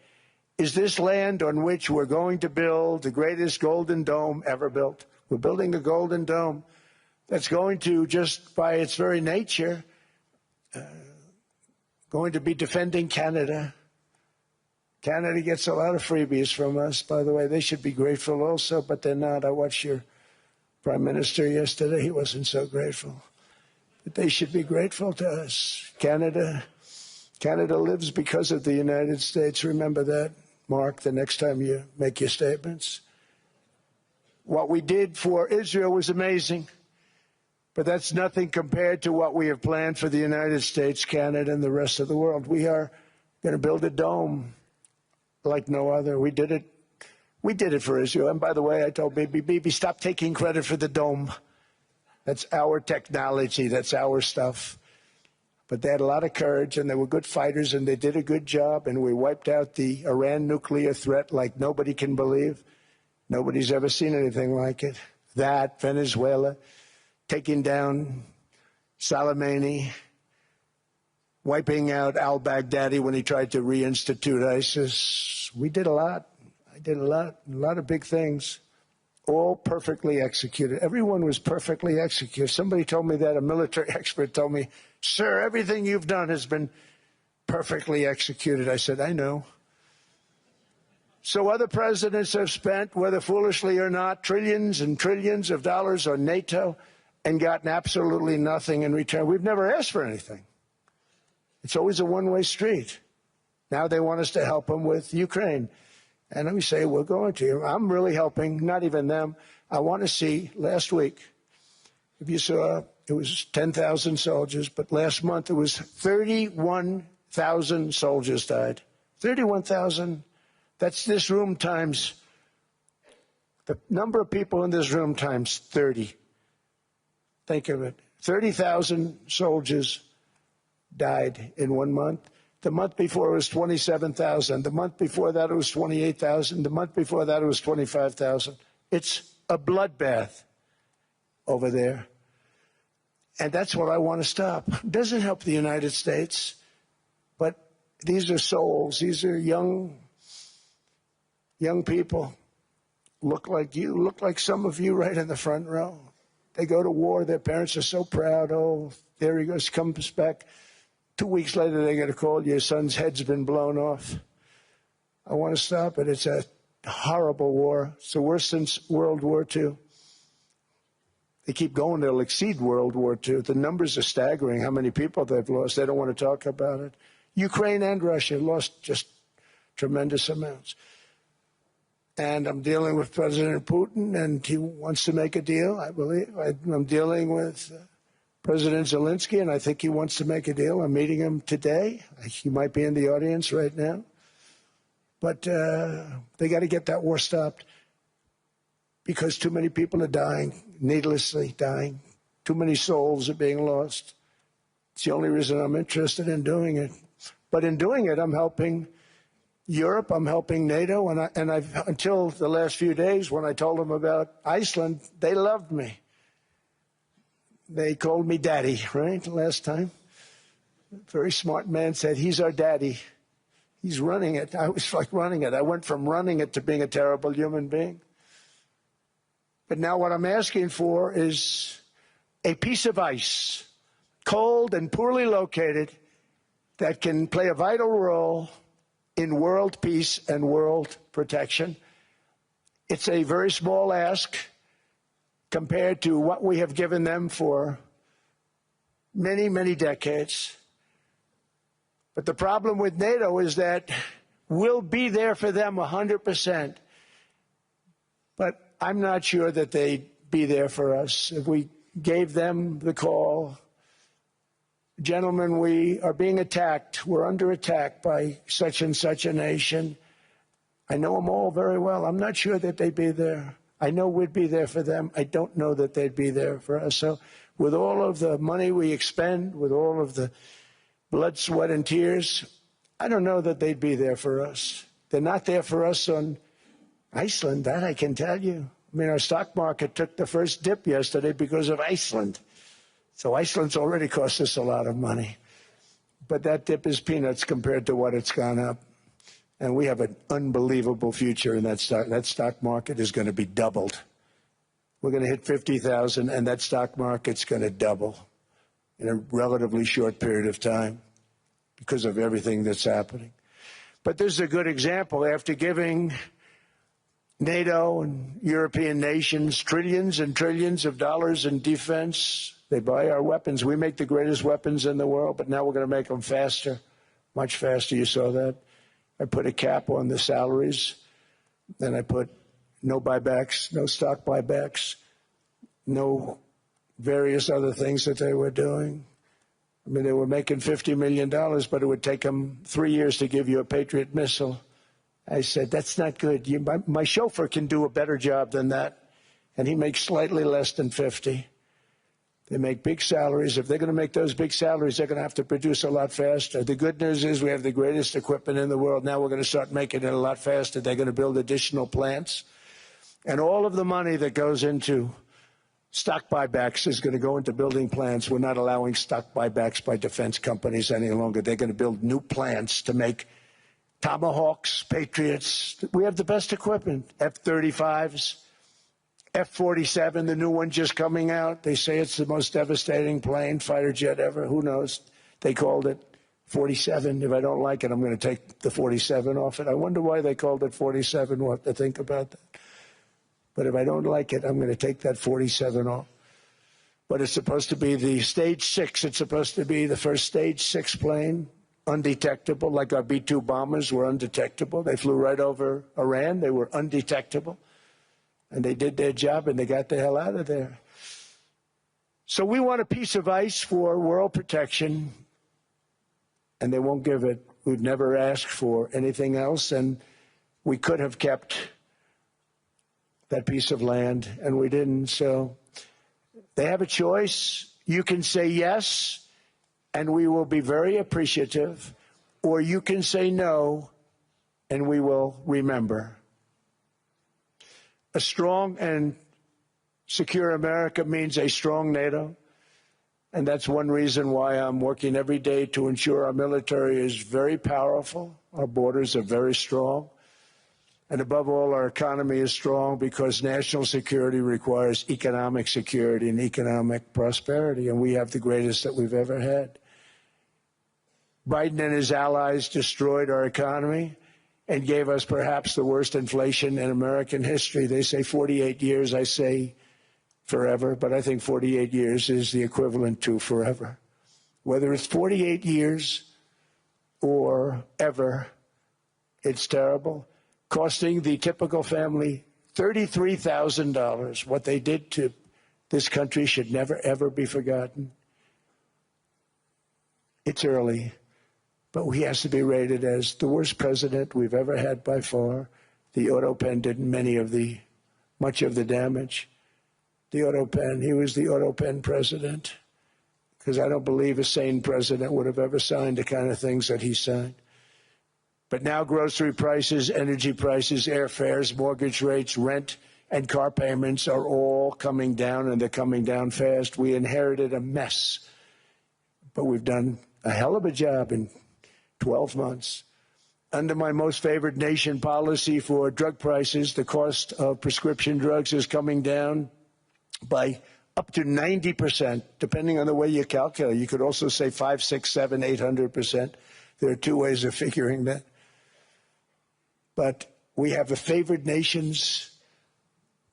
is this land on which we're going to build the greatest golden dome ever built. We're building a golden dome that's going to, just by its very nature, going to be defending Canada. Canada gets a lot of freebies from us, by the way. They should be grateful also, but they're not. I watched your Prime Minister yesterday. He wasn't so grateful. But they should be grateful to us. Canada lives because of the United States. Remember that, Mark, the next time you make your statements. What we did for Israel was amazing, but that's nothing compared to what we have planned for the United States, Canada, and the rest of the world. We are going to build a dome like no other. We did it for Israel. And by the way, I told Bibi, stop taking credit for the dome. That's our technology. That's our stuff. But they had a lot of courage, and they were good fighters, and they did a good job, and we wiped out the Iran nuclear threat like nobody can believe. Nobody's ever seen anything like it. That, Venezuela, taking down Soleimani, wiping out al-Baghdadi when he tried to reinstitute ISIS. We did a lot. I did a lot of big things. all perfectly executed. Everyone was perfectly executed. Somebody told me that, a military expert told me, sir, everything you've done has been perfectly executed. I said, I know. So other presidents have spent, whether foolishly or not, trillions and trillions of dollars on NATO and gotten absolutely nothing in return. We've never asked for anything. It's always a one-way street. Now they want us to help them with Ukraine. And let me say, we're going to. I'm really helping, not even them. I want to see, last week, if you saw, it was 10,000 soldiers, but last month it was 31,000 soldiers died. 31,000. That's this room times, the number of people in this room times 30. Think of it. 30,000 soldiers died in 1 month. The month before it was 27,000. The month before that it was 28,000. The month before that it was 25,000. It's a bloodbath over there. And that's what I want to stop. It doesn't help the United States, but these are souls. These are young people. Look like you, look like some of you right in the front row. They go to war. Their parents are so proud. Oh, there he goes, comes back. 2 weeks later, they get a call, your son's head's been blown off. I want to stop it. It's a horrible war. It's the worst since World War II. They keep going, they'll exceed World War II. The numbers are staggering, how many people they've lost. They don't want to talk about it. Ukraine and Russia lost just tremendous amounts. And I'm dealing with President Putin, and he wants to make a deal, I believe. I'm dealing with President Zelensky, and I think he wants to make a deal. I'm meeting him today. He might be in the audience right now. But they got to get that war stopped because too many people are dying, needlessly dying. Too many souls are being lost. It's the only reason I'm interested in doing it. But in doing it, I'm helping Europe, I'm helping NATO, and I've until the last few days when I told them about Iceland, they loved me. They called me daddy, right, last time. A very smart man said, he's our daddy. He's running it. I was like running it. I went from running it to being a terrible human being. But now what I'm asking for is a piece of ice, cold and poorly located, that can play a vital role in world peace and world protection. It's a very small ask compared to what we have given them for many, many decades. But the problem with NATO is that we'll be there for them 100%. But I'm not sure that they'd be there for us. If we gave them the call, gentlemen, we are being attacked. We're under attack by such and such a nation. I know them all very well. I'm not sure that they'd be there. I know we'd be there for them. I don't know that they'd be there for us. So with all of the money we expend, with all of the blood, sweat, and tears, I don't know that they'd be there for us. They're not there for us on Iceland, that I can tell you. I mean, our stock market took the first dip yesterday because of Iceland. So Iceland's already cost us a lot of money. But that dip is peanuts compared to what it's gone up. And we have an unbelievable future in that stock. That stock market is going to be doubled. We're going to hit 50,000, and that stock market's going to double in a relatively short period of time because of everything that's happening. But this is a good example. After giving NATO and European nations trillions and trillions of dollars in defense, they buy our weapons. We make the greatest weapons in the world, but now we're going to make them faster, much faster. You saw that. I put a cap on the salaries, then I put no buybacks, no stock buybacks, no various other things that they were doing. I mean, they were making $50 million, but it would take them 3 years to give you a Patriot missile. I said, that's not good. My chauffeur can do a better job than that, and he makes slightly less than 50. They make big salaries. If they're going to make those big salaries, they're going to have to produce a lot faster. The good news is we have the greatest equipment in the world. Now we're going to start making it a lot faster. They're going to build additional plants. And all of the money that goes into stock buybacks is going to go into building plants. We're not allowing stock buybacks by defense companies any longer. They're going to build new plants to make Tomahawks, Patriots. We have the best equipment, F-35s. F-47, the new one just coming out. They say it's the most devastating plane, fighter jet ever. Who knows? They called it 47. If I don't like it, I'm going to take the 47 off it. I wonder why they called it 47. We'll have to think about that. But if I don't like it, I'm going to take that 47 off. But it's supposed to be the Stage 6. It's supposed to be the first Stage 6 plane, undetectable, like our B-2 bombers were undetectable. They flew right over Iran. They were undetectable. And they did their job, and they got the hell out of there. So we want a piece of ice for world protection, and they won't give it. We've never asked for anything else, and we could have kept that piece of land, and we didn't. So they have a choice. You can say yes, and we will be very appreciative, or you can say no, and we will remember. A strong and secure America means a strong NATO, and that's one reason why I'm working every day to ensure our military is very powerful, our borders are very strong, and above all, our economy is strong because national security requires economic security and economic prosperity, and we have the greatest that we've ever had. Biden and his allies destroyed our economy and gave us perhaps the worst inflation in American history. They say 48 years, I say forever, but I think 48 years is the equivalent to forever. Whether it's 48 years or ever, it's terrible, costing the typical family $33,000. What they did to this country should never, ever be forgotten. It's early, but he has to be rated as the worst president we've ever had by far. The auto pen did much of the damage. The auto pen, he was the auto pen president, because I don't believe a sane president would have ever signed the kind of things that he signed. But now grocery prices, energy prices, airfares, mortgage rates, rent, and car payments are all coming down, and they're coming down fast. We inherited a mess, but we've done a hell of a job in 12 months. Under my most favored nation policy for drug prices, the cost of prescription drugs is coming down by up to 90%, depending on the way you calculate. You could also say 5, 6, 7, 800%. There are two ways of figuring that. But we have a favored nations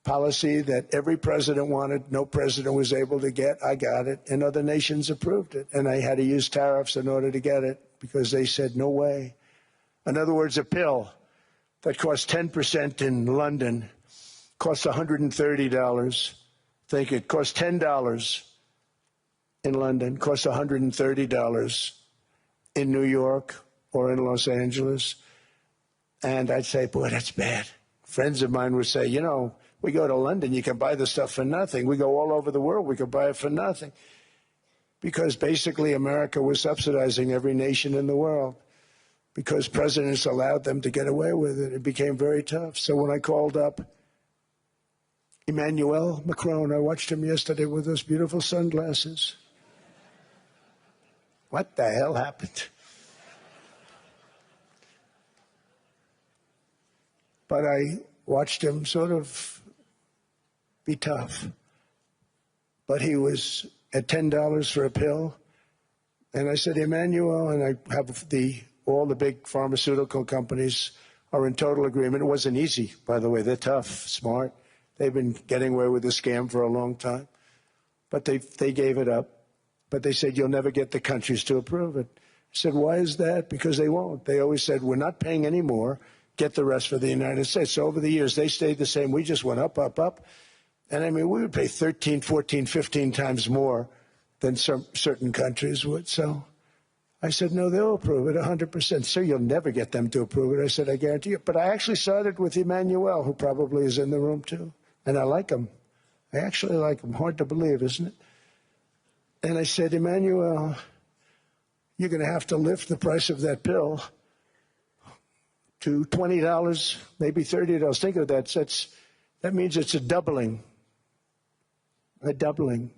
policy that every president wanted, no president was able to get. I got it, and other nations approved it. And I had to use tariffs in order to get it because they said no way. In other words, a pill that costs 10% in London costs $130. Think it costs $10 in London, costs $130 in New York or in Los Angeles. And I'd say, boy, that's bad. Friends of mine would say, you know, we go to London, you can buy the stuff for nothing. We go all over the world, we could buy it for nothing. Because basically America was subsidizing every nation in the world. Because presidents allowed them to get away with it. It became very tough. So when I called up Emmanuel Macron, I watched him yesterday with those beautiful sunglasses. What the hell happened? But I watched him sort of be tough. But he was at $10 for a pill. And I said, Emmanuel, and I have all the big pharmaceutical companies are in total agreement. It wasn't easy, by the way. They're tough, smart. They've been getting away with the scam for a long time. But they gave it up. But they said, you'll never get the countries to approve it. I said, why is that? Because they won't. They always said, we're not paying any more. Get the rest for the United States. So over the years, they stayed the same. We just went up, up, up. And I mean, we would pay 13, 14, 15 times more than certain countries would. So I said, no, they'll approve it 100%. Sir, you'll never get them to approve it. I said, I guarantee you. But I actually started with Emmanuel, who probably is in the room too. And I like him. I actually like him. Hard to believe, isn't it? And I said, Emmanuel, you're going to have to lift the price of that pill to $20, maybe $30. Think of that. That means it's a doubling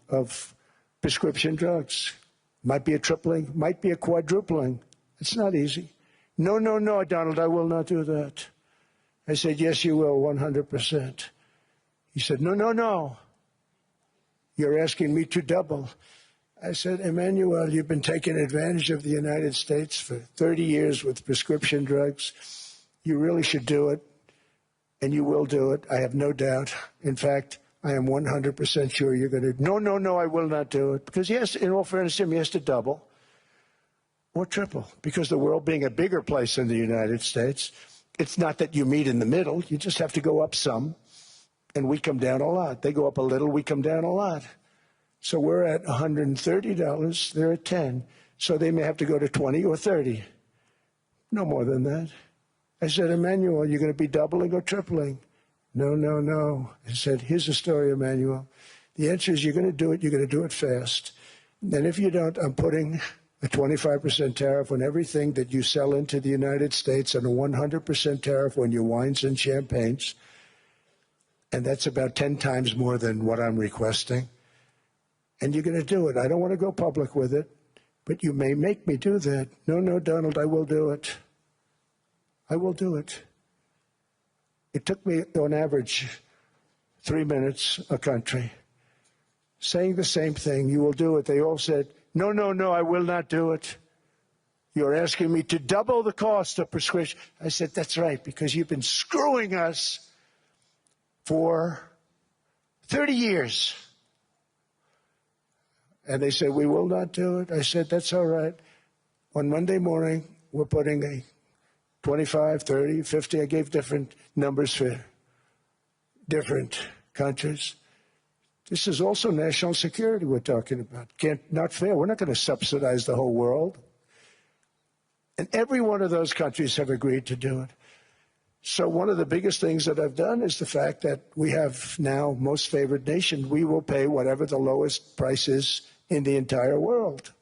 of prescription drugs. Might be a tripling, might be a quadrupling. It's not easy. No, no, no, Donald, I will not do that. I said, yes, you will, 100%. He said, no, no, no. You're asking me to double. I said, Emmanuel, you've been taking advantage of the United States for 30 years with prescription drugs. You really should do it, and you will do it. I have no doubt. In fact, I am 100% sure you're going to. No, no, no, I will not do it. Because, yes, in all fairness to him, he has to double or triple. Because the world being a bigger place than the United States, it's not that you meet in the middle. You just have to go up some, and we come down a lot. They go up a little, we come down a lot. So we're at $130, they're at 10. So they may have to go to 20 or 30. No more than that. I said, Emmanuel, you're going to be doubling or tripling? No, no, no. I said, here's the story, Emmanuel. The answer is you're going to do it, you're going to do it fast. And if you don't, I'm putting a 25% tariff on everything that you sell into the United States and a 100% tariff on your wines and champagnes. And that's about 10 times more than what I'm requesting. And you're going to do it. I don't want to go public with it, but you may make me do that. No, no, Donald, I will do it. I will do it. It took me, on average, 3 minutes a country, saying the same thing. You will do it. They all said, no, no, no, I will not do it. You're asking me to double the cost of prescription. I said, that's right, because you've been screwing us for 30 years. And they said, we will not do it. I said, that's all right. On Monday morning, we're putting a 25, 30, 50. I gave different numbers for different countries. This is also national security we're talking about. Not fair. We're not going to subsidize the whole world. And every one of those countries have agreed to do it. So one of the biggest things that I've done is the fact that we have now most favored nation. We will pay whatever the lowest price is in the entire world.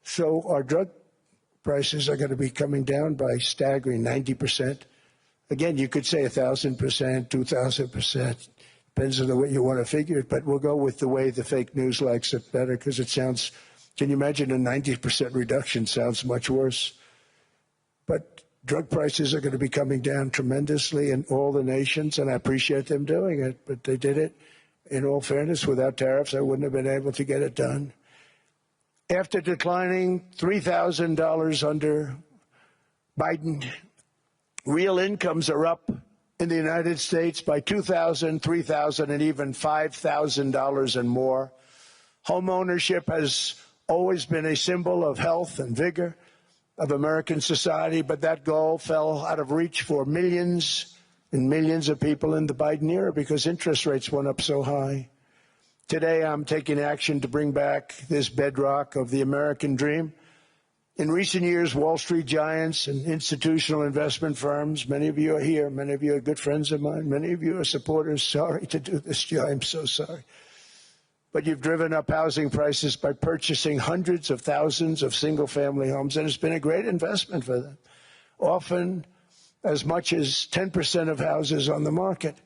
So our drug prices are going to be coming down by staggering 90%. Again, you could say 1,000%, 2,000%. Depends on the way you want to figure it, but we'll go with the way the fake news likes it better because it sounds, can you imagine a 90% reduction sounds much worse. But drug prices are going to be coming down tremendously in all the nations, and I appreciate them doing it, but they did it. In all fairness, without tariffs, I wouldn't have been able to get it done. After declining $3,000 under Biden, real incomes are up in the United States by $2,000, $3,000, and even $5,000 and more. Home ownership has always been a symbol of health and vigor of American society, but that goal fell out of reach for millions and millions of people in the Biden era because interest rates went up so high. Today, I'm taking action to bring back this bedrock of the American dream. In recent years, Wall Street giants and institutional investment firms, many of you are here, many of you are good friends of mine, many of you are supporters. Sorry to do this, Joe, I'm so sorry. But you've driven up housing prices by purchasing hundreds of thousands of single-family homes, and it's been a great investment for them. Often as much as 10% of houses on the market.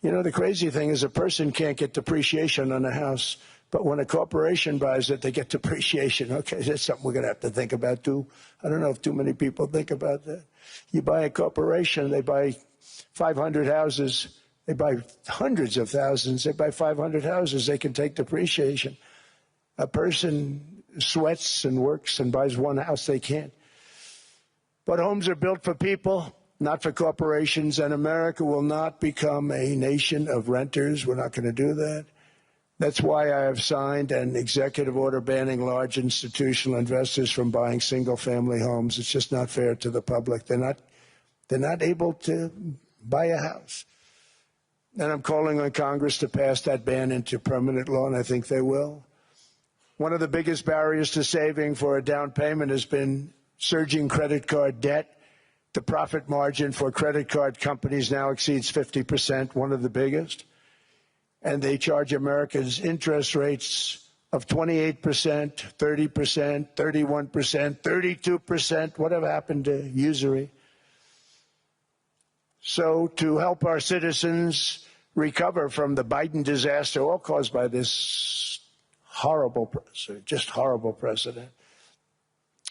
You know, the crazy thing is a person can't get depreciation on a house, but when a corporation buys it, they get depreciation. Okay, that's something we're going to have to think about, too. I don't know if too many people think about that. You buy a corporation, they buy 500 houses. They buy hundreds of thousands. They buy 500 houses. They can take depreciation. A person sweats and works and buys one house, they can't. But homes are built for people, not for corporations, and America will not become a nation of renters. We're not going to do that. That's why I have signed an executive order banning large institutional investors from buying single-family homes. It's just not fair to the public. They're not able to buy a house. And I'm calling on Congress to pass that ban into permanent law, and I think they will. One of the biggest barriers to saving for a down payment has been surging credit card debt. The profit margin for credit card companies now exceeds 50%, one of the biggest. And they charge Americans interest rates of 28%, 30%, 31%, 32%. Whatever happened to usury? So to help our citizens recover from the Biden disaster, all caused by this horrible, just horrible precedent,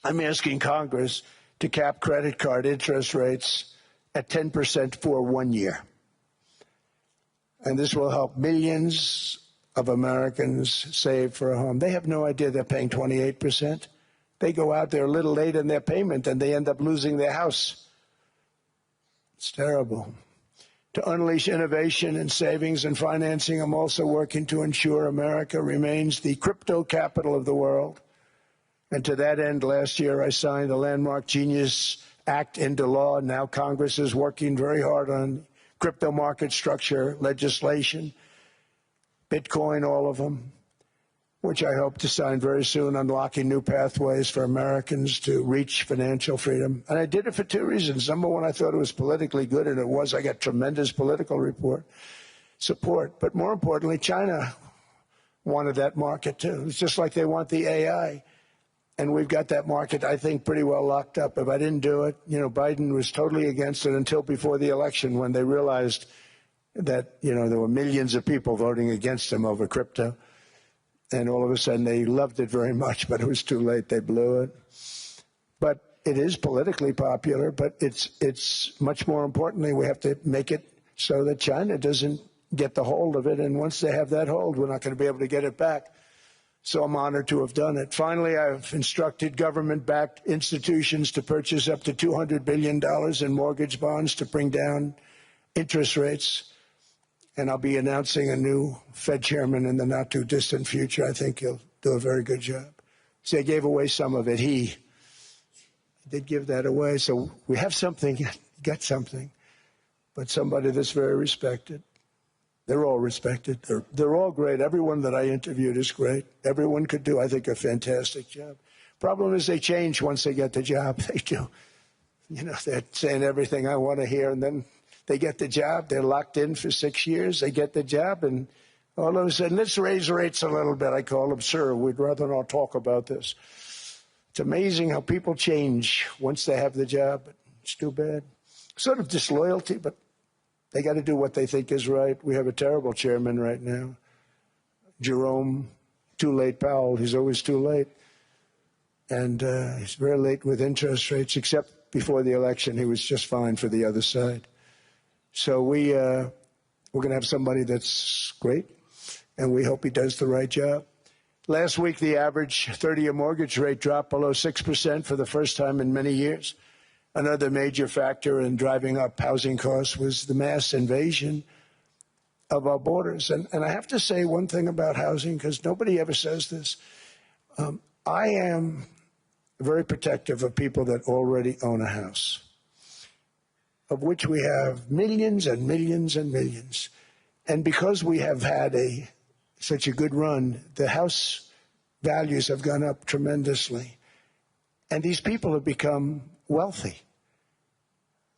I'm asking Congress to cap credit card interest rates at 10% for 1 year. And this will help millions of Americans save for a home. They have no idea they're paying 28%. They go out there a little late in their payment and they end up losing their house. It's terrible. To unleash innovation and savings and financing, I'm also working to ensure America remains the crypto capital of the world. And to that end, last year I signed the landmark Genius Act into law. Now Congress is working very hard on crypto market structure legislation, Bitcoin, all of them, which I hope to sign very soon, unlocking new pathways for Americans to reach financial freedom. And I did it for two reasons. Number one, I thought it was politically good, and it was. I got tremendous political support. But more importantly, China wanted that market too. It's just like they want the AI. And we've got that market, I think, pretty well locked up. If I didn't do it, Biden was totally against it until before the election when they realized that, there were millions of people voting against him over crypto. And all of a sudden they loved it very much, but it was too late. They blew it. But it is politically popular, but it's much more importantly, we have to make it so that China doesn't get the hold of it. And once they have that hold, we're not going to be able to get it back. So I'm honored to have done it. Finally, I've instructed government-backed institutions to purchase up to $200 billion in mortgage bonds to bring down interest rates. And I'll be announcing a new Fed chairman in the not-too-distant future. I think he'll do a very good job. See, I gave away some of it. He did give that away. So we have something, got something, but somebody that's very respected. They're all respected. They're all great. Everyone that I interviewed is great. Everyone could do, I think, a fantastic job. Problem is they change once they get the job. They do. They're saying everything I want to hear, and then they get the job. They're locked in for 6 years. They get the job, and all of a sudden, let's raise rates a little bit. I call them, sir, we'd rather not talk about this. It's amazing how people change once they have the job. But it's too bad. Sort of disloyalty, but they got to do what they think is right. We have a terrible chairman right now, Jerome Too Late Powell. He's always too late. And he's very late with interest rates, except before the election. He was just fine for the other side. So we're going to have somebody that's great, and we hope he does the right job. Last week, the average 30-year mortgage rate dropped below 6% for the first time in many years. Another major factor in driving up housing costs was the mass invasion of our borders. And I have to say one thing about housing, because nobody ever says this. I am very protective of people that already own a house, of which we have millions and millions and millions. And because we have had such a good run, the house values have gone up tremendously. And these people have become wealthy.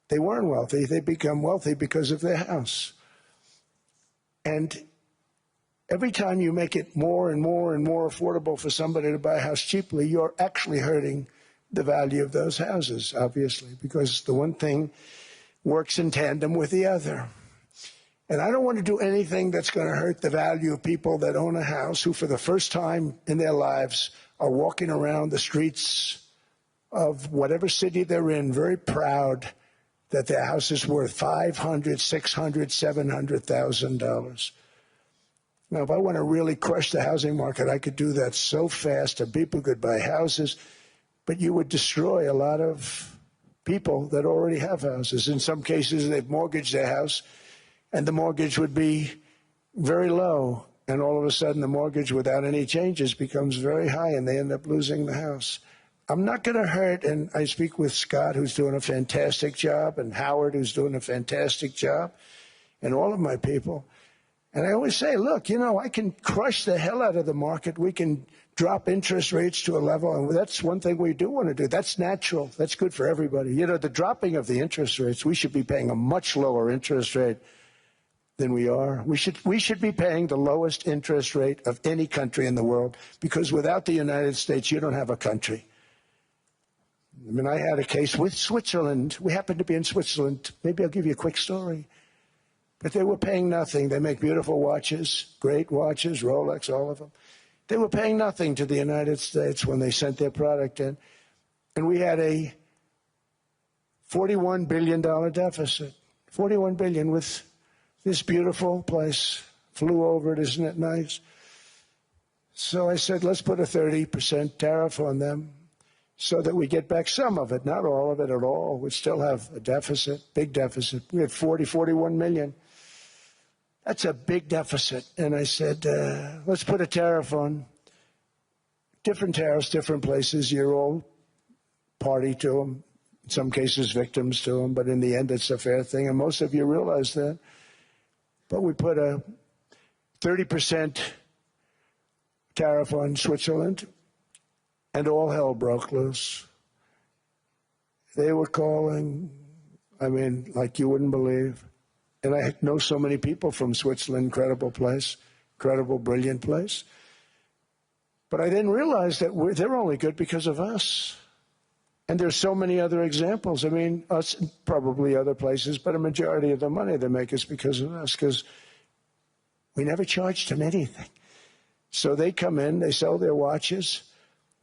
They weren't wealthy. They become wealthy because of their house. And every time you make it more and more and more affordable for somebody to buy a house cheaply, you're actually hurting the value of those houses, obviously, because the one thing works in tandem with the other. And I don't want to do anything that's going to hurt the value of people that own a house who, for the first time in their lives, are walking around the streets of whatever city they're in, very proud that their house is worth $500,000, $600,000, $700,000. Now, if I want to really crush the housing market, I could do that so fast, and people could buy houses, but you would destroy a lot of people that already have houses. In some cases, they've mortgaged their house, and the mortgage would be very low, and all of a sudden the mortgage without any changes becomes very high, and they end up losing the house. I'm not going to hurt, and I speak with Scott, who's doing a fantastic job, and Howard, who's doing a fantastic job, and all of my people. And I always say, look, I can crush the hell out of the market. We can drop interest rates to a level, and that's one thing we do want to do. That's natural. That's good for everybody. The dropping of the interest rates, we should be paying a much lower interest rate than we are. We should be paying the lowest interest rate of any country in the world, because without the United States, you don't have a country. I mean, I had a case with Switzerland. We happened to be in Switzerland. Maybe I'll give you a quick story. But they were paying nothing. They make beautiful watches, great watches, Rolex, all of them. They were paying nothing to the United States when they sent their product in. And we had a $41 billion deficit. $41 billion with this beautiful place. Flew over it, isn't it nice? So I said, let's put a 30% tariff on them so that we get back some of it, not all of it at all. We still have a deficit, big deficit. We had 41 million. That's a big deficit. And I said, let's put a tariff on. Different tariffs, different places. You're all party to them. In some cases, victims to them. But in the end, it's a fair thing. And most of you realize that. But we put a 30% tariff on Switzerland, and all hell broke loose. They were calling, I mean, like you wouldn't believe. And I know so many people from Switzerland, incredible place, incredible, brilliant place. But I didn't realize that they're only good because of us. And there's so many other examples. I mean, us, probably other places, but a majority of the money they make is because of us, because we never charged them anything. So they come in, they sell their watches,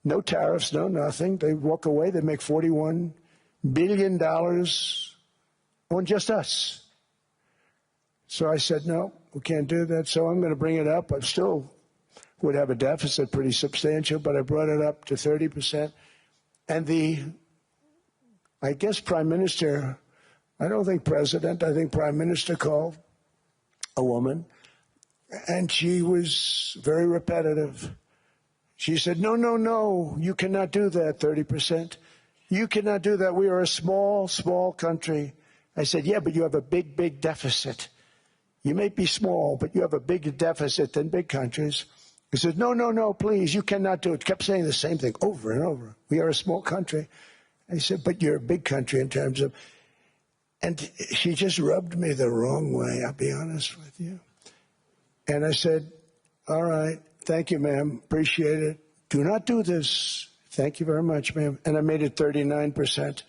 no tariffs, no nothing. They walk away, they make $41 billion on just us. So I said, no, we can't do that. So I'm going to bring it up. I still would have a deficit pretty substantial, but I brought it up to 30%. And I guess Prime Minister, I don't think President, I think Prime Minister called a woman, and she was very repetitive. She said, no, no, no, you cannot do that, 30%. You cannot do that. We are a small, small country. I said, yeah, but you have a big, big deficit. You may be small, but you have a bigger deficit than big countries. He said, no, no, no, please, you cannot do it. Kept saying the same thing over and over. We are a small country. I said, but you're a big country in terms of... And she just rubbed me the wrong way, I'll be honest with you. And I said, all right, thank you, ma'am, appreciate it. Do not do this. Thank you very much, ma'am. And I made it 39%.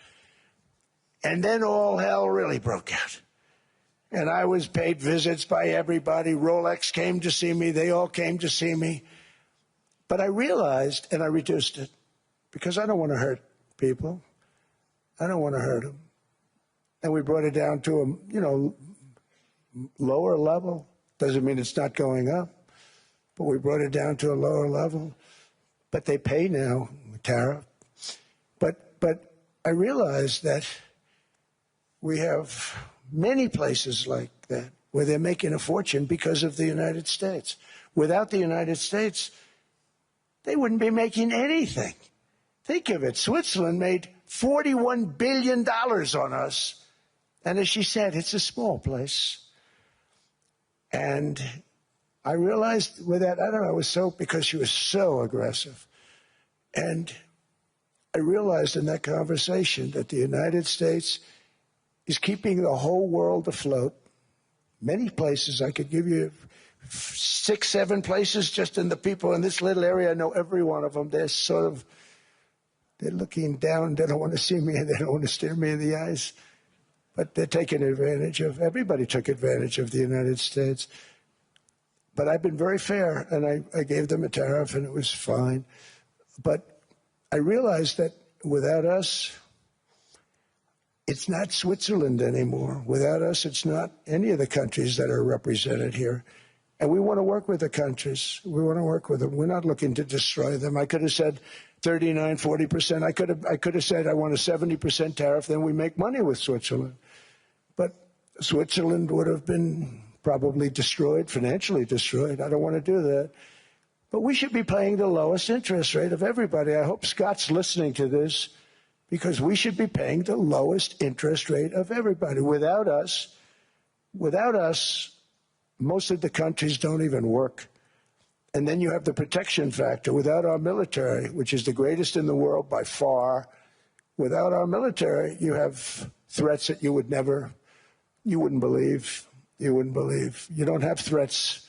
And then all hell really broke out. And I was paid visits by everybody. Rolex came to see me. They all came to see me. But I realized, and I reduced it, because I don't want to hurt people. I don't want to hurt them. And we brought it down to a, lower level. Doesn't mean it's not going up. But we brought it down to a lower level. But they pay now, tariff. But I realized that we have many places like that where they're making a fortune because of the United States. Without the United States, they wouldn't be making anything. Think of it. Switzerland made $41 billion on us. And as she said, it's a small place. And I realized with that, I don't know, it was so, because she was so aggressive. And I realized in that conversation that the United States is keeping the whole world afloat. Many places, I could give you 6, 7 places just in the people in this little area. I know every one of them. They're looking down. They don't want to see me, and they don't want to stare me in the eyes. But they're taking advantage of, everybody took advantage of the United States. But I've been very fair, and I gave them a tariff, and it was fine. But I realized that without us, it's not Switzerland anymore. Without us, it's not any of the countries that are represented here. And we want to work with the countries. We want to work with them. We're not looking to destroy them. I could have said 39, 40%. I could have said I want a 70% tariff, then we make money with Switzerland. But Switzerland would have been probably destroyed, financially destroyed. I don't want to do that. But we should be paying the lowest interest rate of everybody. I hope Scott's listening to this, because we should be paying the lowest interest rate of everybody. Without us, most of the countries don't even work. And then you have the protection factor. Without our military, which is the greatest in the world by far, without our military, you have threats that you wouldn't believe. You wouldn't believe. You don't have threats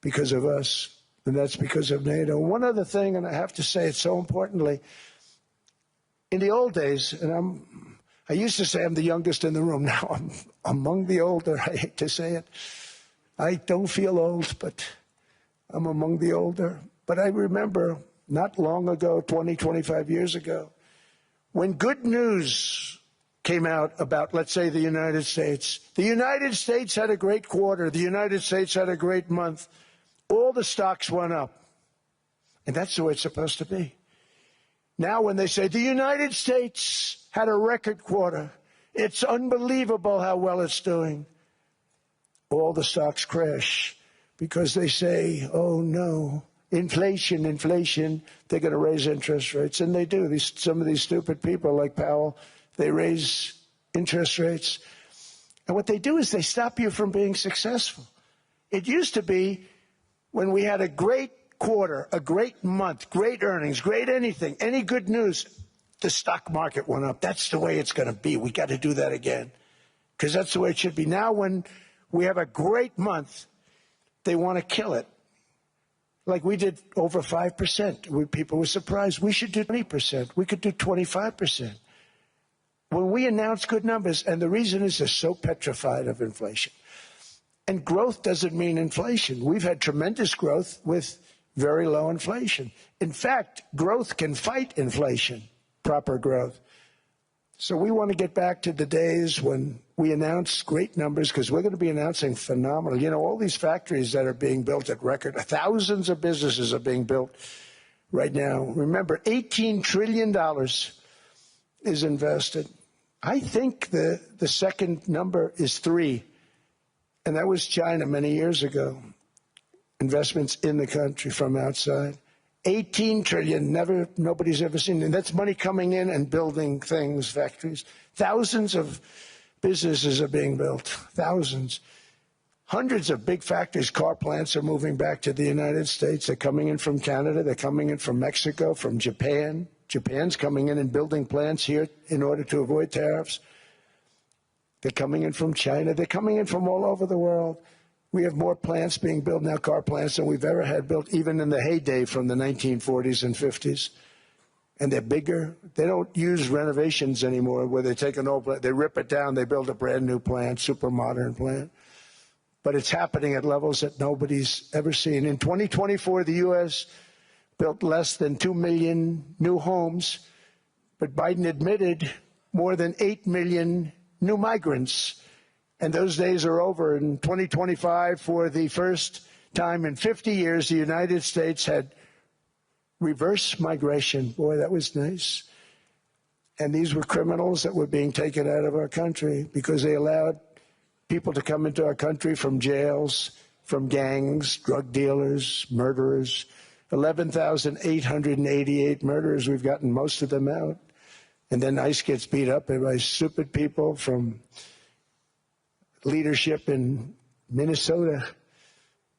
because of us, and that's because of NATO. One other thing, and I have to say it so importantly, in the old days, and I used to say I'm the youngest in the room. Now I'm among the older. I hate to say it. I don't feel old, but I'm among the older. But I remember not long ago, 20, 25 years ago, when good news came out about, let's say, the United States. The United States had a great quarter. The United States had a great month. All the stocks went up. And that's the way it's supposed to be. Now when they say the United States had a record quarter, it's unbelievable how well it's doing, all the stocks crash because they say, oh no, inflation, inflation, they're going to raise interest rates. And they do. Some of these stupid people like Powell, they raise interest rates. And what they do is they stop you from being successful. It used to be when we had a great quarter, a great month, great earnings, great anything, any good news, the stock market went up. That's the way it's going to be. We got to do that again because that's the way it should be. Now when we have a great month, they want to kill it. Like we did over 5%. People were surprised. We should do 20%. We could do 25%. When we announce good numbers, and the reason is they're so petrified of inflation. And growth doesn't mean inflation. We've had tremendous growth with very low inflation. In fact, growth can fight inflation, proper growth. So we want to get back to the days when we announce great numbers because we're going to be announcing phenomenal. You know, all these factories that are being built at record, thousands of businesses are being built right now. Remember, $18 trillion is invested. I think the second number is 3, and that was China many years ago. Investments in the country from outside. 18 trillion, nobody's ever seen. And that's money coming in and building things, factories. Thousands of businesses are being built, thousands. Hundreds of big factories, car plants are moving back to the United States. They're coming in from Canada, they're coming in from Mexico, from Japan. Japan's coming in and building plants here in order to avoid tariffs. They're coming in from China. They're coming in from all over the world. We have more plants being built now, car plants, than we've ever had built, even in the heyday from the 1940s and 50s. And they're bigger. They don't use renovations anymore where they take an old plant, they rip it down, they build a brand new plant, super modern plant. But it's happening at levels that nobody's ever seen. In 2024, the U.S. built less than 2 million new homes, but Biden admitted more than 8 million new migrants. And those days are over. In 2025, for the first time in 50 years, the United States had reverse migration. Boy, that was nice. And these were criminals that were being taken out of our country because they allowed people to come into our country from jails, from gangs, drug dealers, murderers. 11,888 murderers. We've gotten most of them out. And then ICE gets beat up by stupid people from leadership in Minnesota.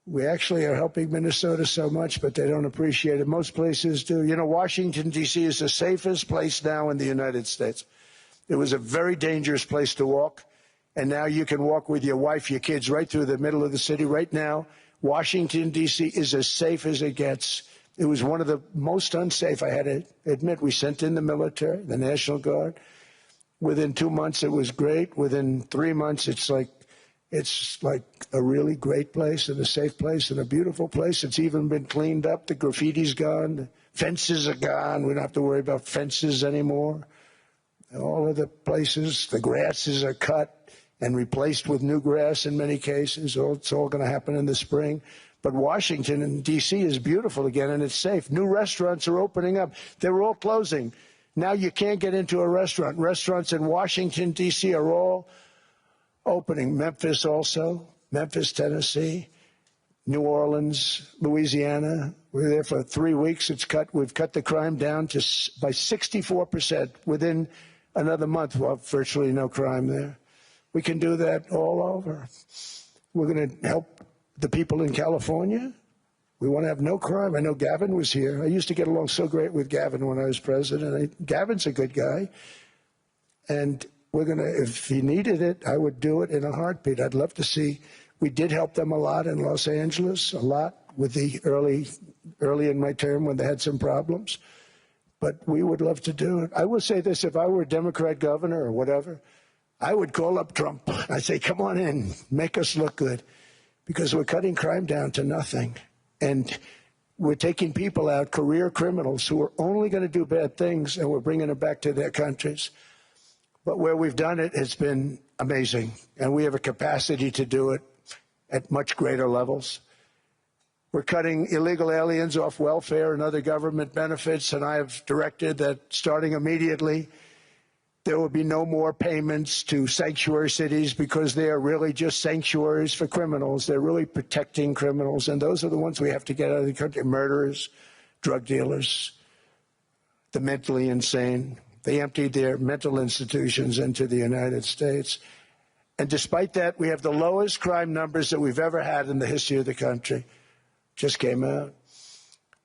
We actually are helping Minnesota so much, but they don't appreciate it. Most places do. You know, Washington, D.C. is the safest place now in the United States. It was a very dangerous place to walk, and now you can walk with your wife, your kids, right through the middle of the city. Right now, Washington, D.C. is as safe as it gets. It was one of the most unsafe, I had to admit. We sent in the military, the National Guard. Within 2 months, it was great. Within 3 months, it's like a really great place and a safe place and a beautiful place. It's even been cleaned up. The graffiti's gone. The fences are gone. We don't have to worry about fences anymore. All of the places, the grasses are cut and replaced with new grass in many cases. It's all going to happen in the spring. But Washington and D.C. is beautiful again, and it's safe. New restaurants are opening up. They were all closing. Now you can't get into a restaurant. Restaurants in Washington, D.C. are all opening. Memphis also, Memphis, Tennessee, New Orleans, Louisiana. We're there for 3 weeks. We've cut the crime down by 64%. Within another month, we'll have virtually no crime there. We can do that all over. We're going to help the people in California. We want to have no crime. I know Gavin was here. I used to get along so great with Gavin when I was president. Gavin's a good guy. And we're going to, if he needed it, I would do it in a heartbeat. I'd love to see. We did help them a lot in Los Angeles, a lot with the early in my term when they had some problems. But we would love to do it. I will say this, if I were a Democrat governor or whatever, I would call up Trump. I'd say, come on in, make us look good. Because we're cutting crime down to nothing. And we're taking people out, career criminals, who are only going to do bad things, and we're bringing them back to their countries. But where we've done it, it's been amazing. And we have a capacity to do it at much greater levels. We're cutting illegal aliens off welfare and other government benefits, and I have directed that starting immediately, there will be no more payments to sanctuary cities because they are really just sanctuaries for criminals. They're really protecting criminals, and those are the ones we have to get out of the country: murderers, drug dealers, the mentally insane. They emptied their mental institutions into the United States. And despite that, we have the lowest crime numbers that we've ever had in the history of the country. Just came out.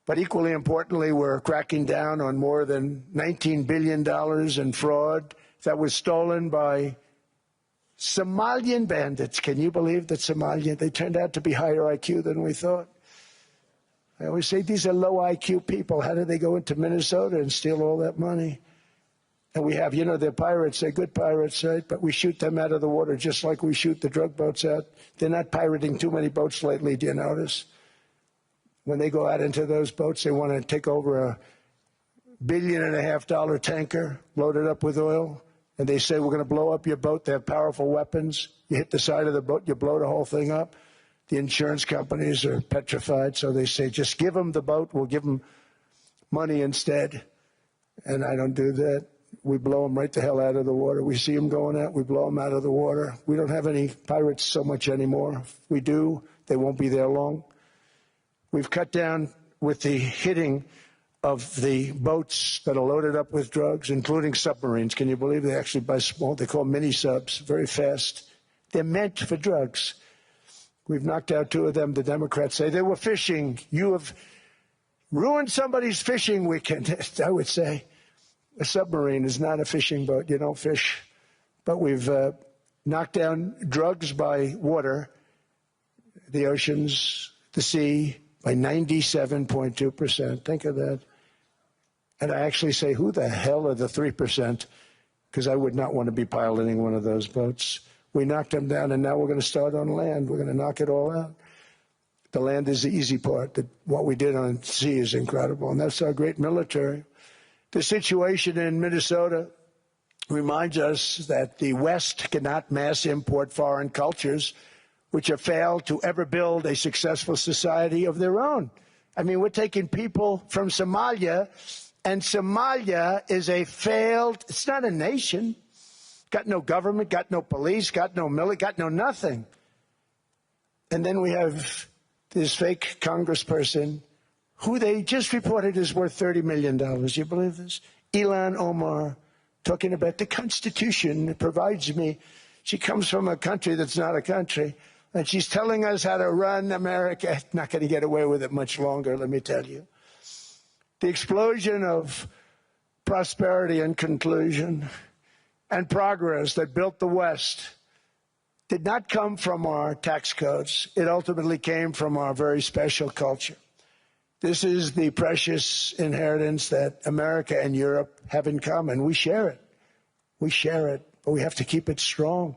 But equally importantly, we're cracking down on more than $19 billion in fraud that was stolen by Somalian bandits. Can you believe that Somalia? They turned out to be higher IQ than we thought. I always say these are low IQ people. How do they go into Minnesota and steal all that money? And we have, they're pirates. They're good pirates, right? But we shoot them out of the water just like we shoot the drug boats out. They're not pirating too many boats lately, do you notice? When they go out into those boats, they want to take over $1.5 billion tanker loaded up with oil. And they say, we're going to blow up your boat. They have powerful weapons. You hit the side of the boat, you blow the whole thing up. The insurance companies are petrified. So they say, just give them the boat. We'll give them money instead. And I don't do that. We blow them right the hell out of the water. We see them going out. We blow them out of the water. We don't have any pirates so much anymore. If we do, they won't be there long. We've cut down with the hitting of the boats that are loaded up with drugs, including submarines. Can you believe they actually buy small? They call mini subs, very fast. They're meant for drugs. We've knocked out 2 of them. The Democrats say they were fishing. You have ruined somebody's fishing weekend, I would say. A submarine is not a fishing boat. You don't fish. But we've knocked down drugs by water, the oceans, the sea, by 97.2%. Think of that. And I actually say, who the hell are the 3%? Because I would not want to be piloting one of those boats. We knocked them down, and now we're going to start on land. We're going to knock it all out. The land is the easy part. What we did on sea is incredible, and that's our great military. The situation in Minnesota reminds us that the West cannot mass import foreign cultures which have failed to ever build a successful society of their own. I mean, we're taking people from Somalia, and Somalia is a failed, it's not a nation. Got no government, got no police, got no military, got no nothing. And then we have this fake congressperson who they just reported is worth $30 million. You believe this? Ilhan Omar, talking about the Constitution provides me. She comes from a country that's not a country. And she's telling us how to run America. Not going to get away with it much longer, let me tell you. The explosion of prosperity and conclusion and progress that built the West did not come from our tax codes. It ultimately came from our very special culture. This is the precious inheritance that America and Europe have in common. We share it. We share it, but we have to keep it strong.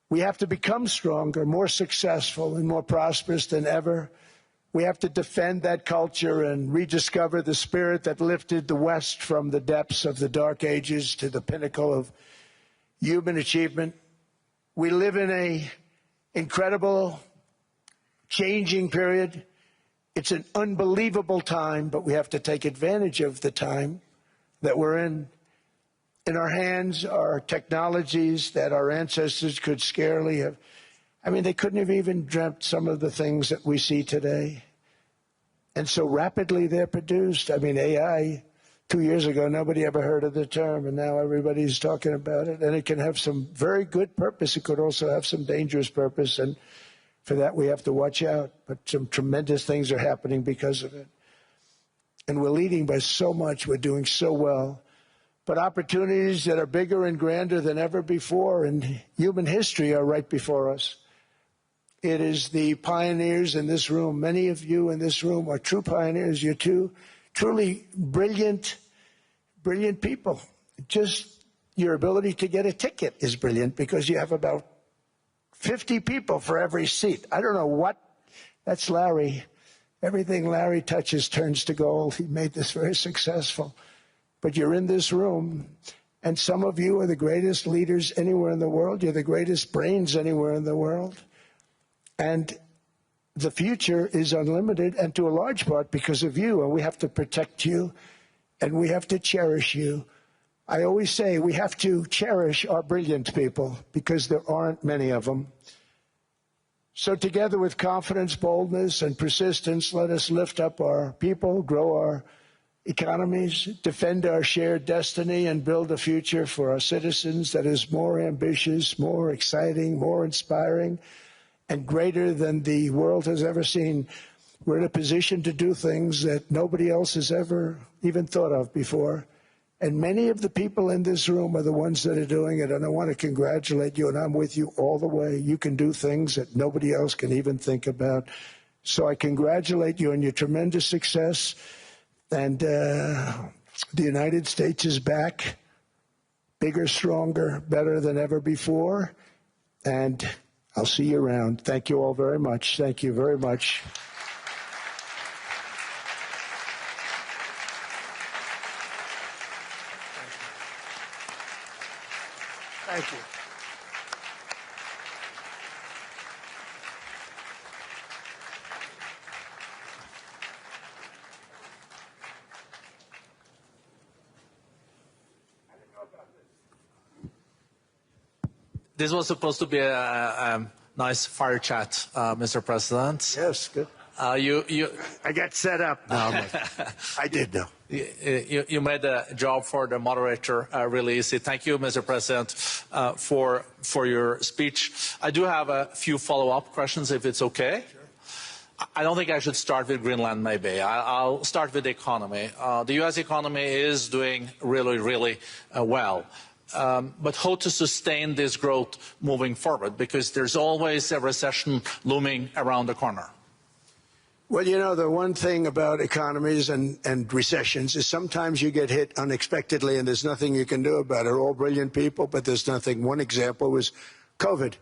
We have to become stronger, more successful, and more prosperous than ever. We have to defend that culture and rediscover the spirit that lifted the West from the depths of the Dark Ages to the pinnacle of human achievement. We live in an incredible, changing period. It's an unbelievable time, but we have to take advantage of the time that we're in. In our hands are technologies that our ancestors could scarcely have. I mean, they couldn't have even dreamt some of the things that we see today. And so rapidly they're produced. I mean, AI, 2 years ago, nobody ever heard of the term, and now everybody's talking about it. And it can have some very good purpose. It could also have some dangerous purpose, and for that we have to watch out. But some tremendous things are happening because of it. And we're leading by so much. We're doing so well. But opportunities that are bigger and grander than ever before in human history are right before us. It is the pioneers in this room. Many of you in this room are true pioneers. You're truly brilliant people. Just your ability to get a ticket is brilliant because you have about 50 people for every seat. I don't know what. That's Larry. Everything Larry touches turns to gold. He made this very successful. But you're in this room, And some of you are the greatest leaders anywhere in the world. You're the greatest brains anywhere in the world. And the future is unlimited, and to a large part because of you. And we have to protect you, and we have to cherish you. I always say we have to cherish our brilliant people because there aren't many of them. So together with confidence, boldness, and persistence, let us lift up our people, grow our economies, defend our shared destiny, and build a future for our citizens that is more ambitious, more exciting, more inspiring, and greater than the world has ever seen. We're in a position to do things that nobody else has ever even thought of before. And many of the people in this room are the ones that are doing it. And I want to congratulate you, and I'm with you all the way. You can do things that nobody else can even think about. So I congratulate you on your tremendous success. And the United States is back, bigger, stronger, better than ever before. And I'll see you around. Thank you all very much. Thank you very much. Thank you. This was supposed to be a nice fire chat, Mr. President. Yes, good. I got set up now. I did know. You made the job for the moderator really easy. Thank you, Mr. President, for your speech. I do have a few follow-up questions, if it's okay. Sure. I don't think I should start with Greenland, maybe. I'll start with the economy. The U.S. economy is doing really, really well. But how to sustain this growth moving forward? Because there's always a recession looming around the corner. Well, you know, the one thing about economies and recessions is sometimes you get hit unexpectedly and there's nothing you can do about it. They're all brilliant people, but there's nothing. One example was COVID.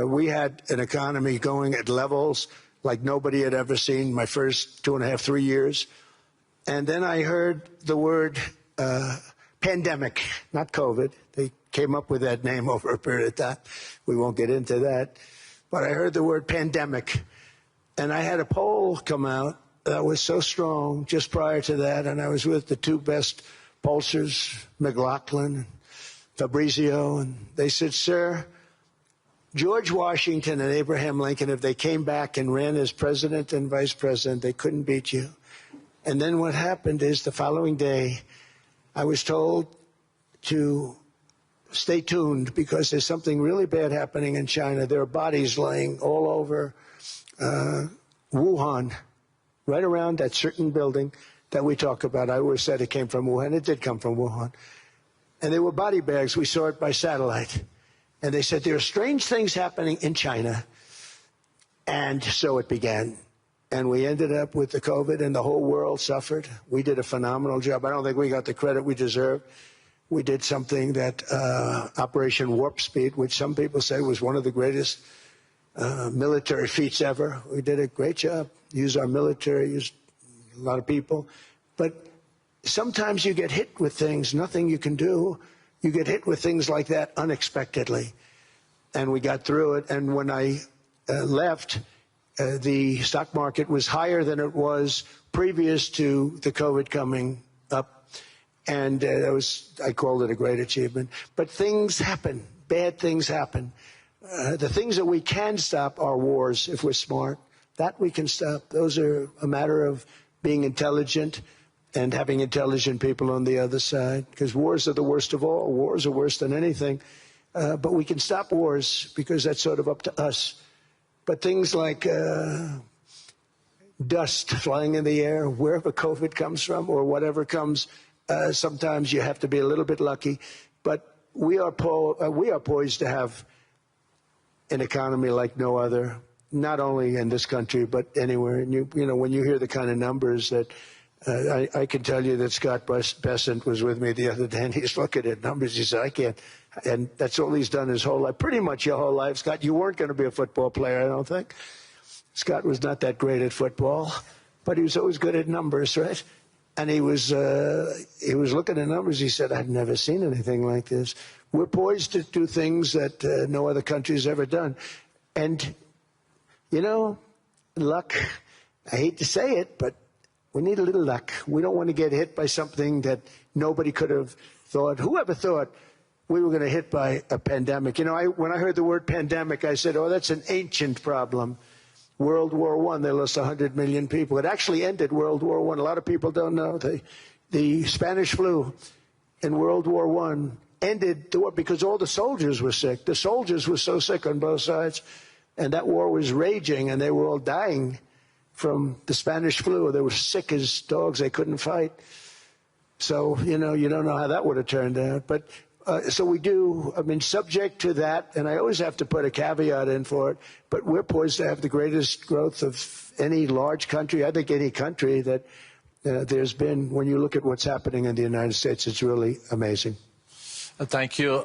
We had an economy going at levels like nobody had ever seen my first 2.5, 3 years. And then I heard the word pandemic, not COVID. They came up with that name over a period of time. We won't get into that. But I heard the word pandemic. And I had a poll come out that was so strong just prior to that. And I was with the two best pollsters, McLaughlin and Fabrizio. And they said, sir, George Washington and Abraham Lincoln, if they came back and ran as president and vice president, they couldn't beat you. And then what happened is the following day, I was told to stay tuned because there's something really bad happening in China. There are bodies laying all over Wuhan, right around that certain building that we talk about. I always said it came from Wuhan. It did come from Wuhan. And they were body bags. We saw it by satellite. And they said, there are strange things happening in China. And so it began. And we ended up with the COVID, and the whole world suffered. We did a phenomenal job. I don't think we got the credit we deserved. We did something that Operation Warp Speed, which some people say was one of the greatest military feats ever. We did a great job. Used our military, used a lot of people. But sometimes you get hit with things, nothing you can do. You get hit with things like that unexpectedly. And we got through it. And when I left, the stock market was higher than it was previous to the COVID coming up. And I called it a great achievement. But things happen. Bad things happen. The things that we can stop are wars if we're smart. That we can stop. Those are a matter of being intelligent and having intelligent people on the other side. Because wars are the worst of all. Wars are worse than anything. But we can stop wars because that's sort of up to us. But things like dust flying in the air, wherever COVID comes from or whatever comes, sometimes you have to be a little bit lucky. But we are poised to have an economy like no other, not only in this country, but anywhere. And you know, when you hear the kind of numbers that I can tell you that Scott Bessent was with me the other day, and he's looking at numbers. He said, I can't. And that's all he's done his whole life, pretty much your whole life. Scott, you weren't going to be a football player, I don't think. Scott was not that great at football, but he was always good at numbers, right? And he was looking at numbers. He said, I've never seen anything like this. We're poised to do things that no other country has ever done. And, you know, luck, I hate to say it, but we need a little luck. We don't want to get hit by something that nobody could have thought. Whoever thought we were going to hit by a pandemic? You know, when I heard the word pandemic, I said, oh, that's an ancient problem. World War I, they lost 100 million people. It actually ended World War I. A lot of people don't know. The Spanish flu in World War I ended the war because all the soldiers were sick. The soldiers were so sick on both sides, and that war was raging, and they were all dying from the Spanish flu. They were sick as dogs. They couldn't fight. So, you know, you don't know how that would have turned out. But so we do, I mean, subject to that, and I always have to put a caveat in for it, but we're poised to have the greatest growth of any large country, I think any country that there's been. When you look at what's happening in the United States, it's really amazing. Thank you.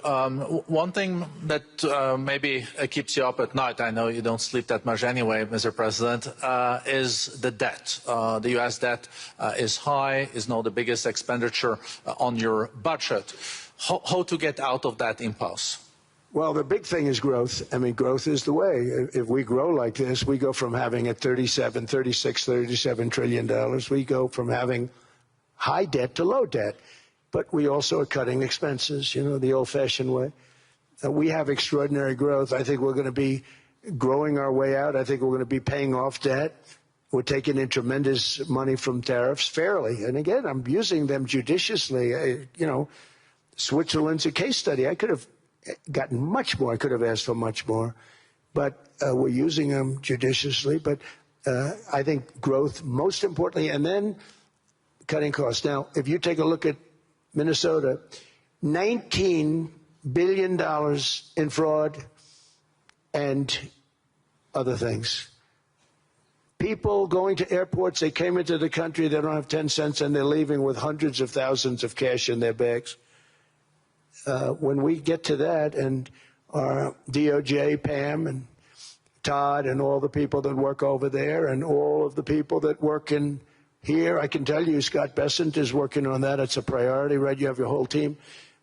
One thing that maybe keeps you up at night, I know you don't sleep that much anyway, Mr. President, is the debt. The U.S. debt is high, is now the biggest expenditure on your budget. How to get out of that impasse? Well, the big thing is growth. I mean, growth is the way. If we grow like this, we go from having at $37 trillion. We go from having high debt to low debt. But we also are cutting expenses, you know, the old-fashioned way. We have extraordinary growth. I think we're going to be growing our way out. I think we're going to be paying off debt. We're taking in tremendous money from tariffs fairly. And again, I'm using them judiciously. You know, Switzerland's a case study. I could have gotten much more. I could have asked for much more. But we're using them judiciously. But I think growth, most importantly, and then cutting costs. Now, if you take a look at Minnesota, $19 billion in fraud and other things. People going to airports, they came into the country, they don't have 10 cents, and they're leaving with hundreds of thousands of cash in their bags. When we get to that, and our DOJ, Pam, and Todd, and all the people that work over there, and all of the people that work in here, I can tell you, Scott Bessent is working on that. It's a priority, right? You have your whole team.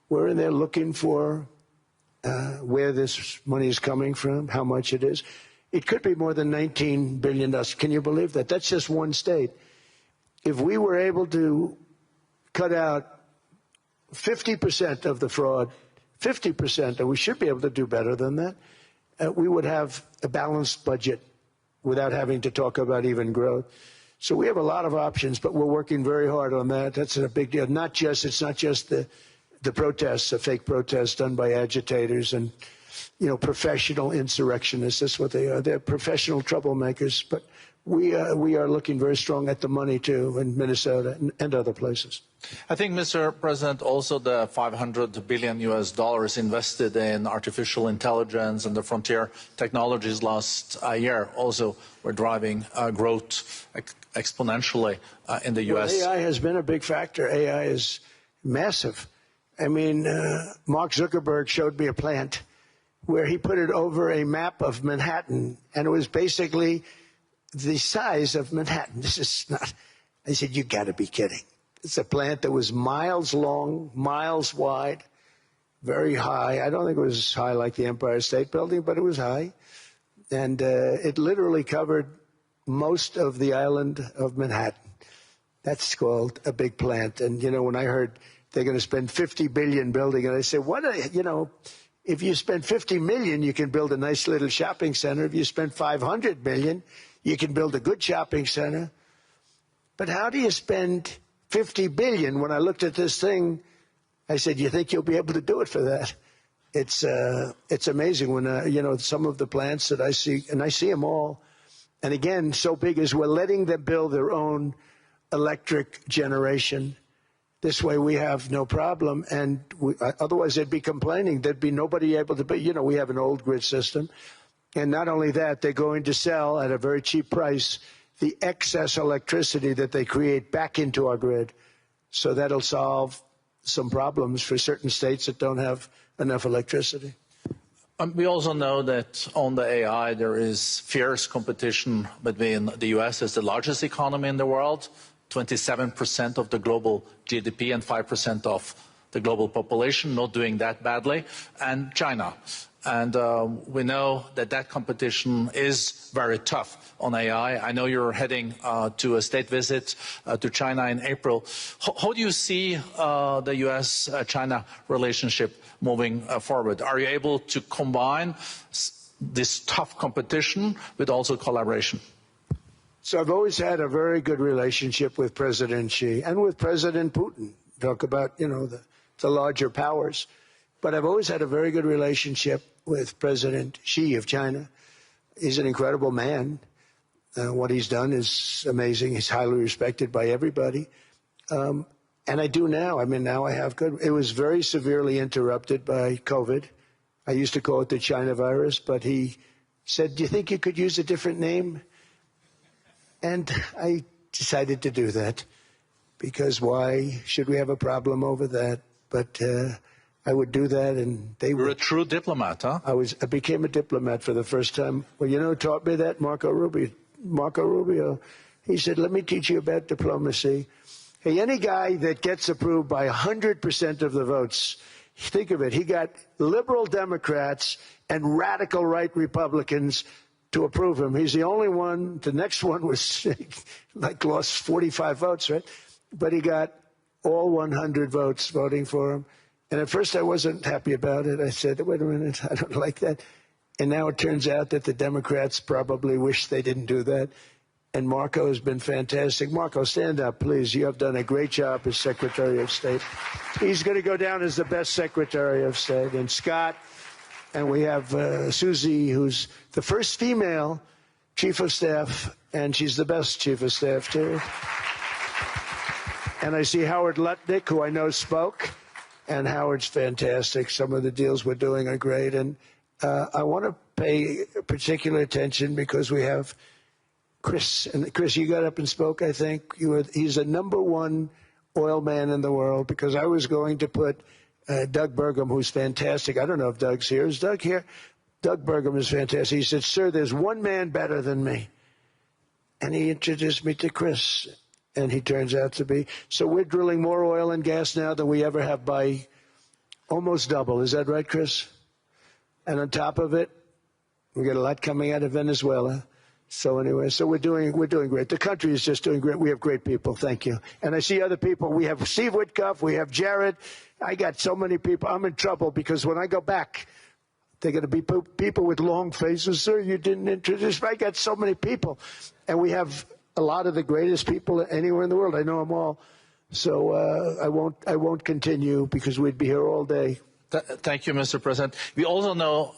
We're in there looking for where this money is coming from, how much it is. It could be more than $19 billion. Can you believe that? That's just one state. If we were able to cut out 50% of the fraud, 50%, and we should be able to do better than that, we would have a balanced budget without having to talk about even growth. So we have a lot of options, but we're working very hard on that. That's a big deal. It's not just the protests, the fake protests done by agitators and, you know, professional insurrectionists. That's what they are. They're professional troublemakers. But we are looking very strong at the money, too, in Minnesota and other places. I think, Mr. President, also the $500 billion invested in artificial intelligence and the frontier technologies last year also were driving growth exponentially in the U.S. Well, AI has been a big factor. AI is massive. I mean, Mark Zuckerberg showed me a plant where he put it over a map of Manhattan, and it was basically the size of Manhattan. This is not, I said, you got to be kidding. It's a plant that was miles long, miles wide, very high. I don't think it was as high like the Empire State Building, but it was high. And it literally covered most of the island of Manhattan. That's called a big plant. And, you know, when I heard they're going to spend $50 billion building, and I said, you know, if you spend $50 million, you can build a nice little shopping center. If you spend $500 million, you can build a good shopping center. But how do you spend $50 billion? When I looked at this thing, I said, you think you'll be able to do it for that? It's amazing when, you know, some of the plants that I see, and I see them all. And again, so big as we're letting them build their own electric generation. This way we have no problem. And otherwise they'd be complaining. There'd be nobody able to, you know, we have an old grid system. And not only that, they're going to sell at a very cheap price the excess electricity that they create back into our grid. So that'll solve some problems for certain states that don't have enough electricity. We also know that on the AI there is fierce competition between the U.S. as the largest economy in the world 27% of the global GDP and 5% of the global population, not doing that badly, and China. And we know that that competition is very tough on AI. I know you're heading to a state visit to China in April. How do you see the US-China relationship moving forward? Are you able to combine this tough competition with also collaboration? So I've always had a very good relationship with President Xi and with President Putin. Talk about, you know, the larger powers. But I've always had a very good relationship with President Xi of China. He's an incredible man. What he's done is amazing. He's highly respected by everybody. And I do now. I mean, now I have good. It was very severely interrupted by COVID. I used to call it the China virus, but he said, "Do you think you could use a different name?" And I decided to do that because why should we have a problem over that? But I would do that, and they were. You're a true diplomat, huh? I became a diplomat for the first time. Well, you know who taught me that? Marco Rubio. Marco Rubio. He said, "Let me teach you about diplomacy." Hey, any guy that gets approved by 100% of the votes, think of it. He got liberal Democrats and radical right Republicans to approve him. He's the only one. The next one was like lost 45 votes, right? But he got all 100 votes voting for him. And at first I wasn't happy about it. I said, wait a minute, I don't like that. And now it turns out that the Democrats probably wish they didn't do that. And Marco has been fantastic. Marco, stand up, please. You have done a great job as Secretary of State. He's going to go down as the best Secretary of State. And Scott, and we have Susie, who's the first female Chief of Staff, and she's the best Chief of Staff, too. And I see Howard Lutnick, who I know spoke, and Howard's fantastic. Some of the deals we're doing are great. And I want to pay particular attention because we have Chris. And Chris, you got up and spoke, I think. He's the #1 oil man in the world because I was going to put Doug Burgum, who's fantastic. I don't know if Doug's here. Is Doug here? Doug Burgum is fantastic. He said, "Sir, there's one man better than me." And he introduced me to Chris. And he turns out to be. So we're drilling more oil and gas now than we ever have by almost double. Is that right, Chris? And on top of it, we get a lot coming out of Venezuela. So anyway, so we're doing great. The country is just doing great. We have great people. Thank you. And I see other people. We have Steve Witkoff. We have Jared. I got so many people. I'm in trouble because when I go back, they're going to be people with long faces. Sir, you didn't introduce me. I got so many people. And we have a lot of the greatest people anywhere in the world. I know them all. So I won't continue because we'd be here all day. Thank you, Mr. President. We also know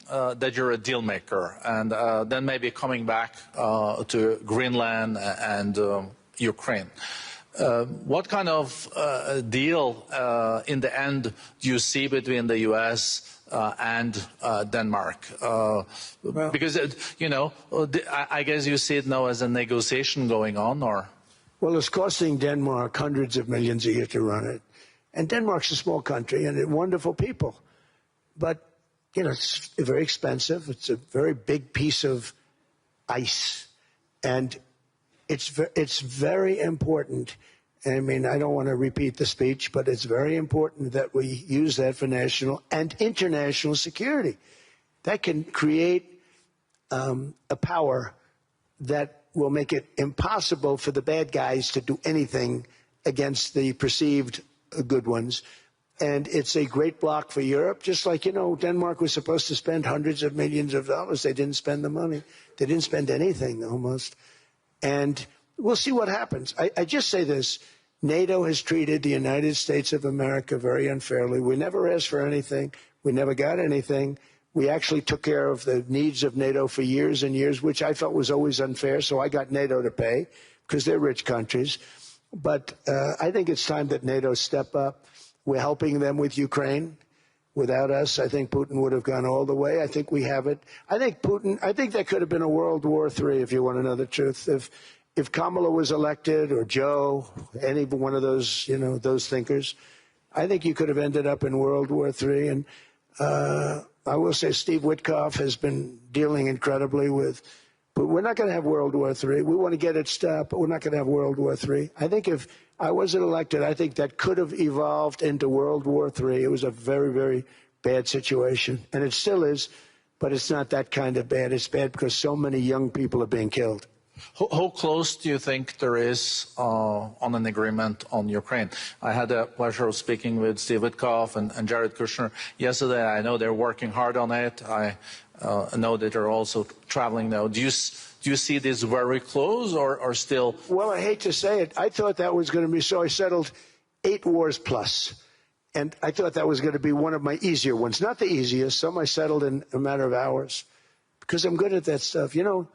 that you're a deal maker, and then maybe coming back to Greenland and Ukraine. What kind of deal in the end do you see between the U.S. And Denmark? Because, you know, I guess you see it now as a negotiation going on, or? Well, it's costing Denmark hundreds of millions a year to run it. And Denmark's a small country and wonderful people. But, you know, it's very expensive. It's a very big piece of ice. And it's very important. I mean, I don't want to repeat the speech, but it's very important that we use that for national and international security. That can create a power that will make it impossible for the bad guys to do anything against the perceived good ones. And it's a great block for Europe, just like, you know, Denmark was supposed to spend hundreds of millions of dollars. They didn't spend the money. They didn't spend anything, almost. And we'll see what happens. I just say this. NATO has treated the United States of America very unfairly. We never asked for anything. We never got anything. We actually took care of the needs of NATO for years and years, which I felt was always unfair. So I got NATO to pay because they're rich countries. But I think it's time that NATO step up. We're helping them with Ukraine. Without us, I think Putin would have gone all the way. I think we have it. I think there could have been a World War III, if you want to know the truth. If Kamala was elected, or Joe, any one of those, you know, those thinkers, I think you could have ended up in World War III. And I will say Steve Witkoff has been dealing incredibly with But we're not going to have World War III. We want to get it stopped, but we're not going to have World War III. I think if I wasn't elected, I think that could have evolved into World War III. It was a very, very bad situation, and it still is, but it's not that kind of bad. It's bad because so many young people are being killed. How close do you think there is on an agreement on Ukraine? I had the pleasure of speaking with Steve Witkoff and Jared Kushner yesterday. I know they're working hard on it. I know that they're also traveling now. Do you see this very close or still? Well, I hate to say it. I thought that was going to be so. I settled 8 wars plus. And I thought that was going to be one of my easier ones. Not the easiest. Some I settled in a matter of hours because I'm good at that stuff. You know,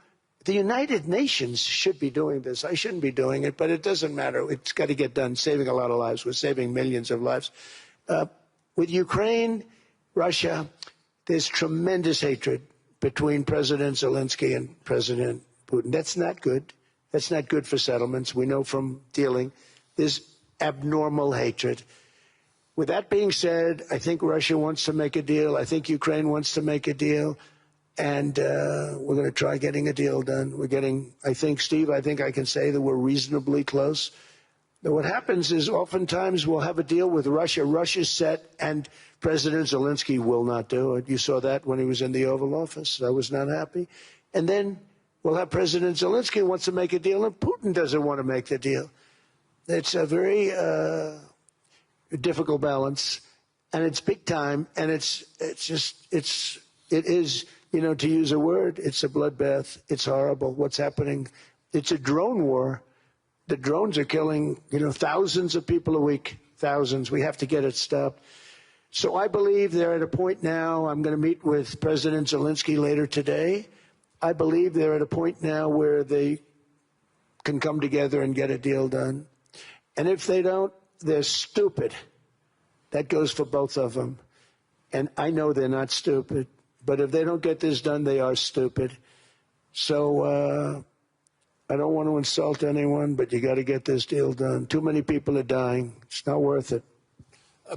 the United Nations should be doing this. I shouldn't be doing it, but it doesn't matter. It's got to get done, saving a lot of lives. We're saving millions of lives. With Ukraine, Russia, there's tremendous hatred between President Zelensky and President Putin. That's not good. That's not good for settlements. We know from dealing. There's abnormal hatred. With that being said, I think Russia wants to make a deal. I think Ukraine wants to make a deal. And we're going to try getting a deal done. We're getting, I think, Steve, I think I can say that we're reasonably close. But what happens is oftentimes we'll have a deal with Russia. Russia's set, and President Zelensky will not do it. You saw that when he was in the Oval Office. I was not happy. And then we'll have President Zelensky wants to make a deal, and Putin doesn't want to make the deal. It's a very difficult balance, and it's big time, and it is, you know, to use a word, it's a bloodbath. It's horrible what's happening. It's a drone war. The drones are killing, you know, thousands of people a week, thousands. We have to get it stopped. So I believe they're at a point now. I'm going to meet with President Zelensky later today. I believe they're at a point now where they can come together and get a deal done. And if they don't, they're stupid. That goes for both of them. And I know they're not stupid. But if they don't get this done, they are stupid. So I don't want to insult anyone, but you got to get this deal done. Too many people are dying. It's not worth it.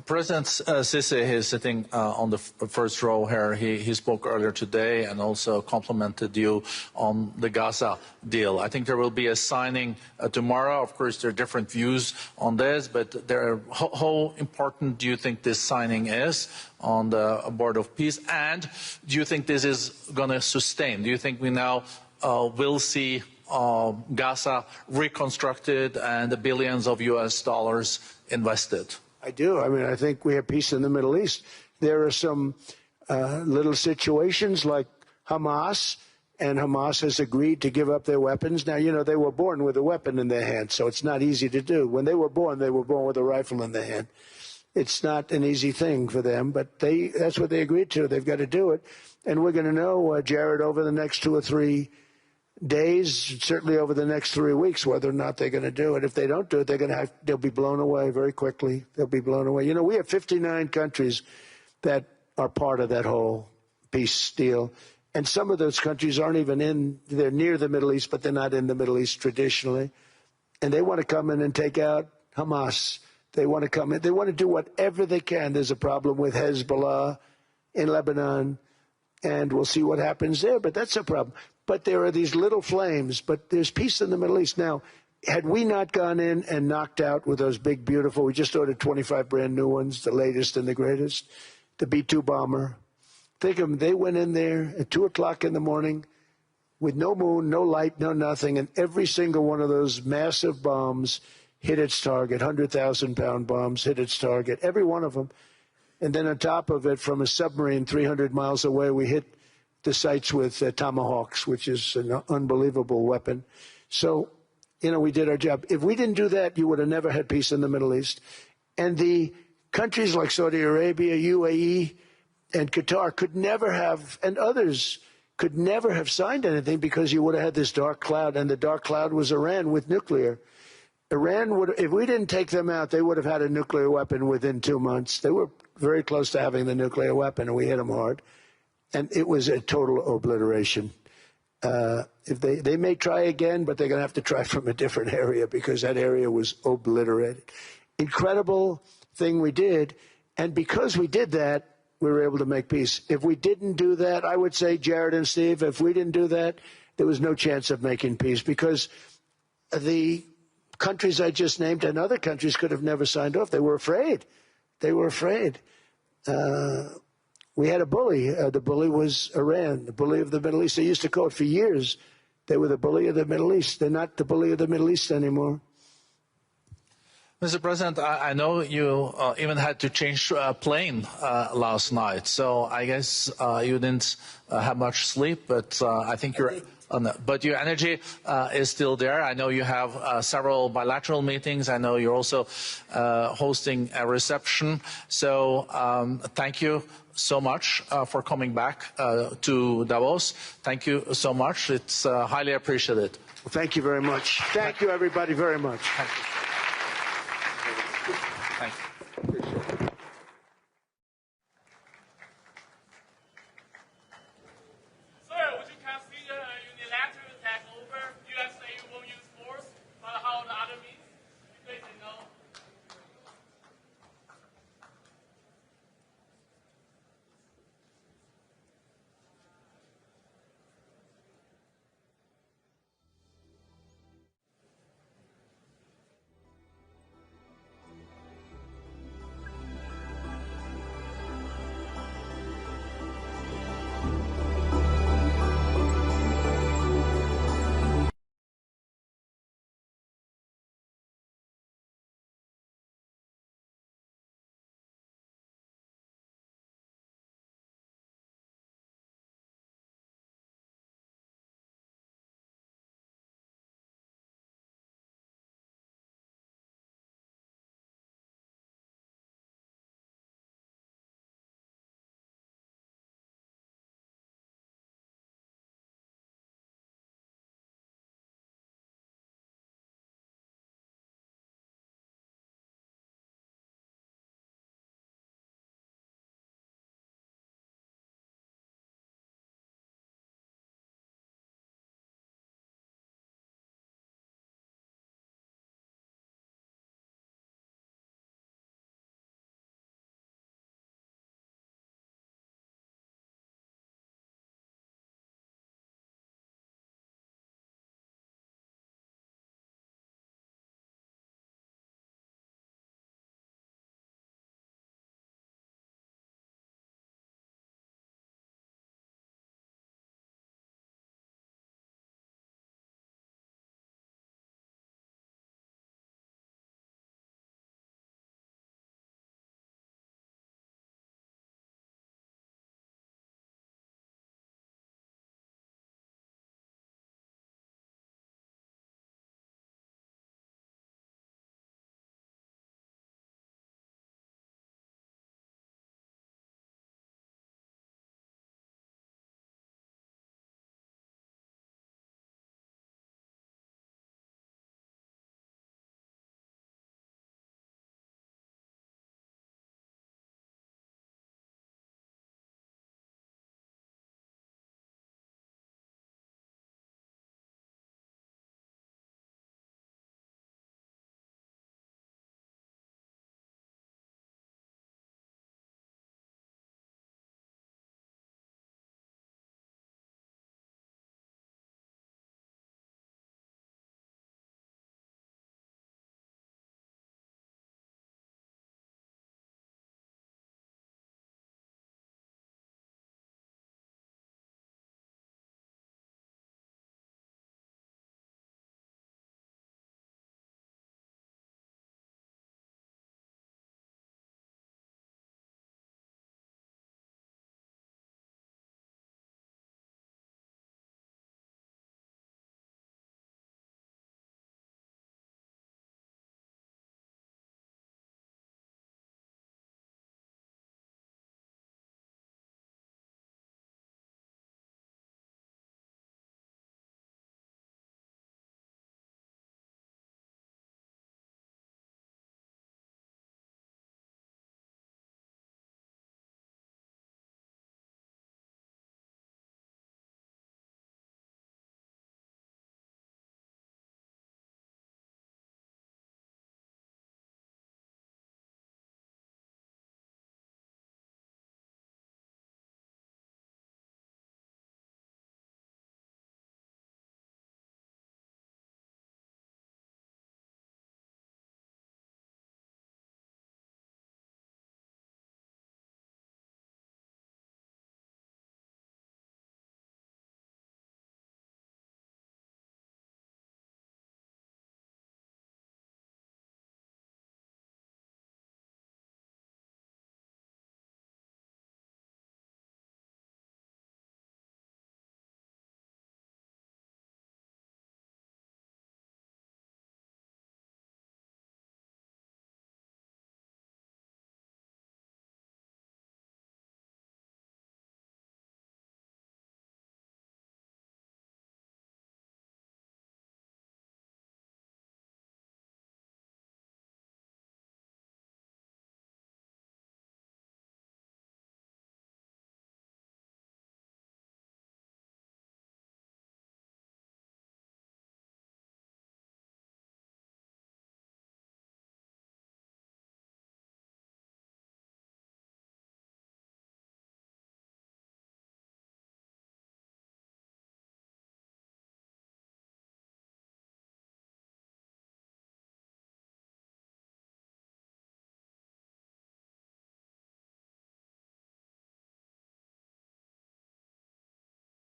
President Sisi is sitting on the first row here. He spoke earlier today and also complimented you on the Gaza deal. I think there will be a signing tomorrow. Of course, there are different views on this, but how important do you think this signing is on the Board of Peace? And do you think this is going to sustain? Do you think we now will see Gaza reconstructed and the billions of US dollars invested? I do. I mean, I think we have peace in the Middle East. There are some little situations like Hamas, and Hamas has agreed to give up their weapons. Now, you know, they were born with a weapon in their hand, so it's not easy to do. When they were born with a rifle in their hand. It's not an easy thing for them, but that's what they agreed to. They've got to do it. And we're going to know, Jared, over the next 2 or 3 days, certainly over the next 3 weeks, whether or not they're going to do it. If they don't do it, they'll be blown away very quickly. They'll be blown away. You know, we have 59 countries that are part of that whole peace deal. And some of those countries aren't even they're near the Middle East, but they're not in the Middle East traditionally. And they want to come in and take out Hamas. They want to come in. They want to do whatever they can. There's a problem with Hezbollah in Lebanon, and we'll see what happens there. But that's a problem. But there are these little flames, but there's peace in the Middle East. Now, had we not gone in and knocked out with those big, beautiful, we just ordered 25 brand new ones, the latest and the greatest, the B-2 bomber. Think of them, they went in there at 2 o'clock in the morning with no moon, no light, no nothing, and every single one of those massive bombs hit its target, 100,000-pound bombs hit its target, every one of them. And then on top of it, from a submarine 300 miles away, we hit the sites with Tomahawks, which is an unbelievable weapon. So, you know, we did our job. If we didn't do that, you would have never had peace in the Middle East. And the countries like Saudi Arabia, UAE, and Qatar could never have, and others could never have signed anything because you would have had this dark cloud, and the dark cloud was Iran with nuclear. Iran would, if we didn't take them out, they would have had a nuclear weapon within 2 months. They were very close to having the nuclear weapon, and we hit them hard. And it was a total obliteration. If they may try again, but they're going to have to try from a different area because that area was obliterated. Incredible thing we did. And because we did that, we were able to make peace. If we didn't do that, I would say, Jared and Steve, if we didn't do that, there was no chance of making peace because the countries I just named and other countries could have never signed off. They were afraid. They were afraid. We had a bully. The bully was Iran, the bully of the Middle East. They used to call it for years. They were the bully of the Middle East. They're not the bully of the Middle East anymore. Mr. President, I know you even had to change a plane last night, so I guess you didn't have much sleep, but I think you're... But your energy is still there. I know you have several bilateral meetings. I know you're also hosting a reception. So thank you so much for coming back to Davos. Thank you so much. It's highly appreciated. Well, thank you very much. Thank you, everybody, very much. Thank you.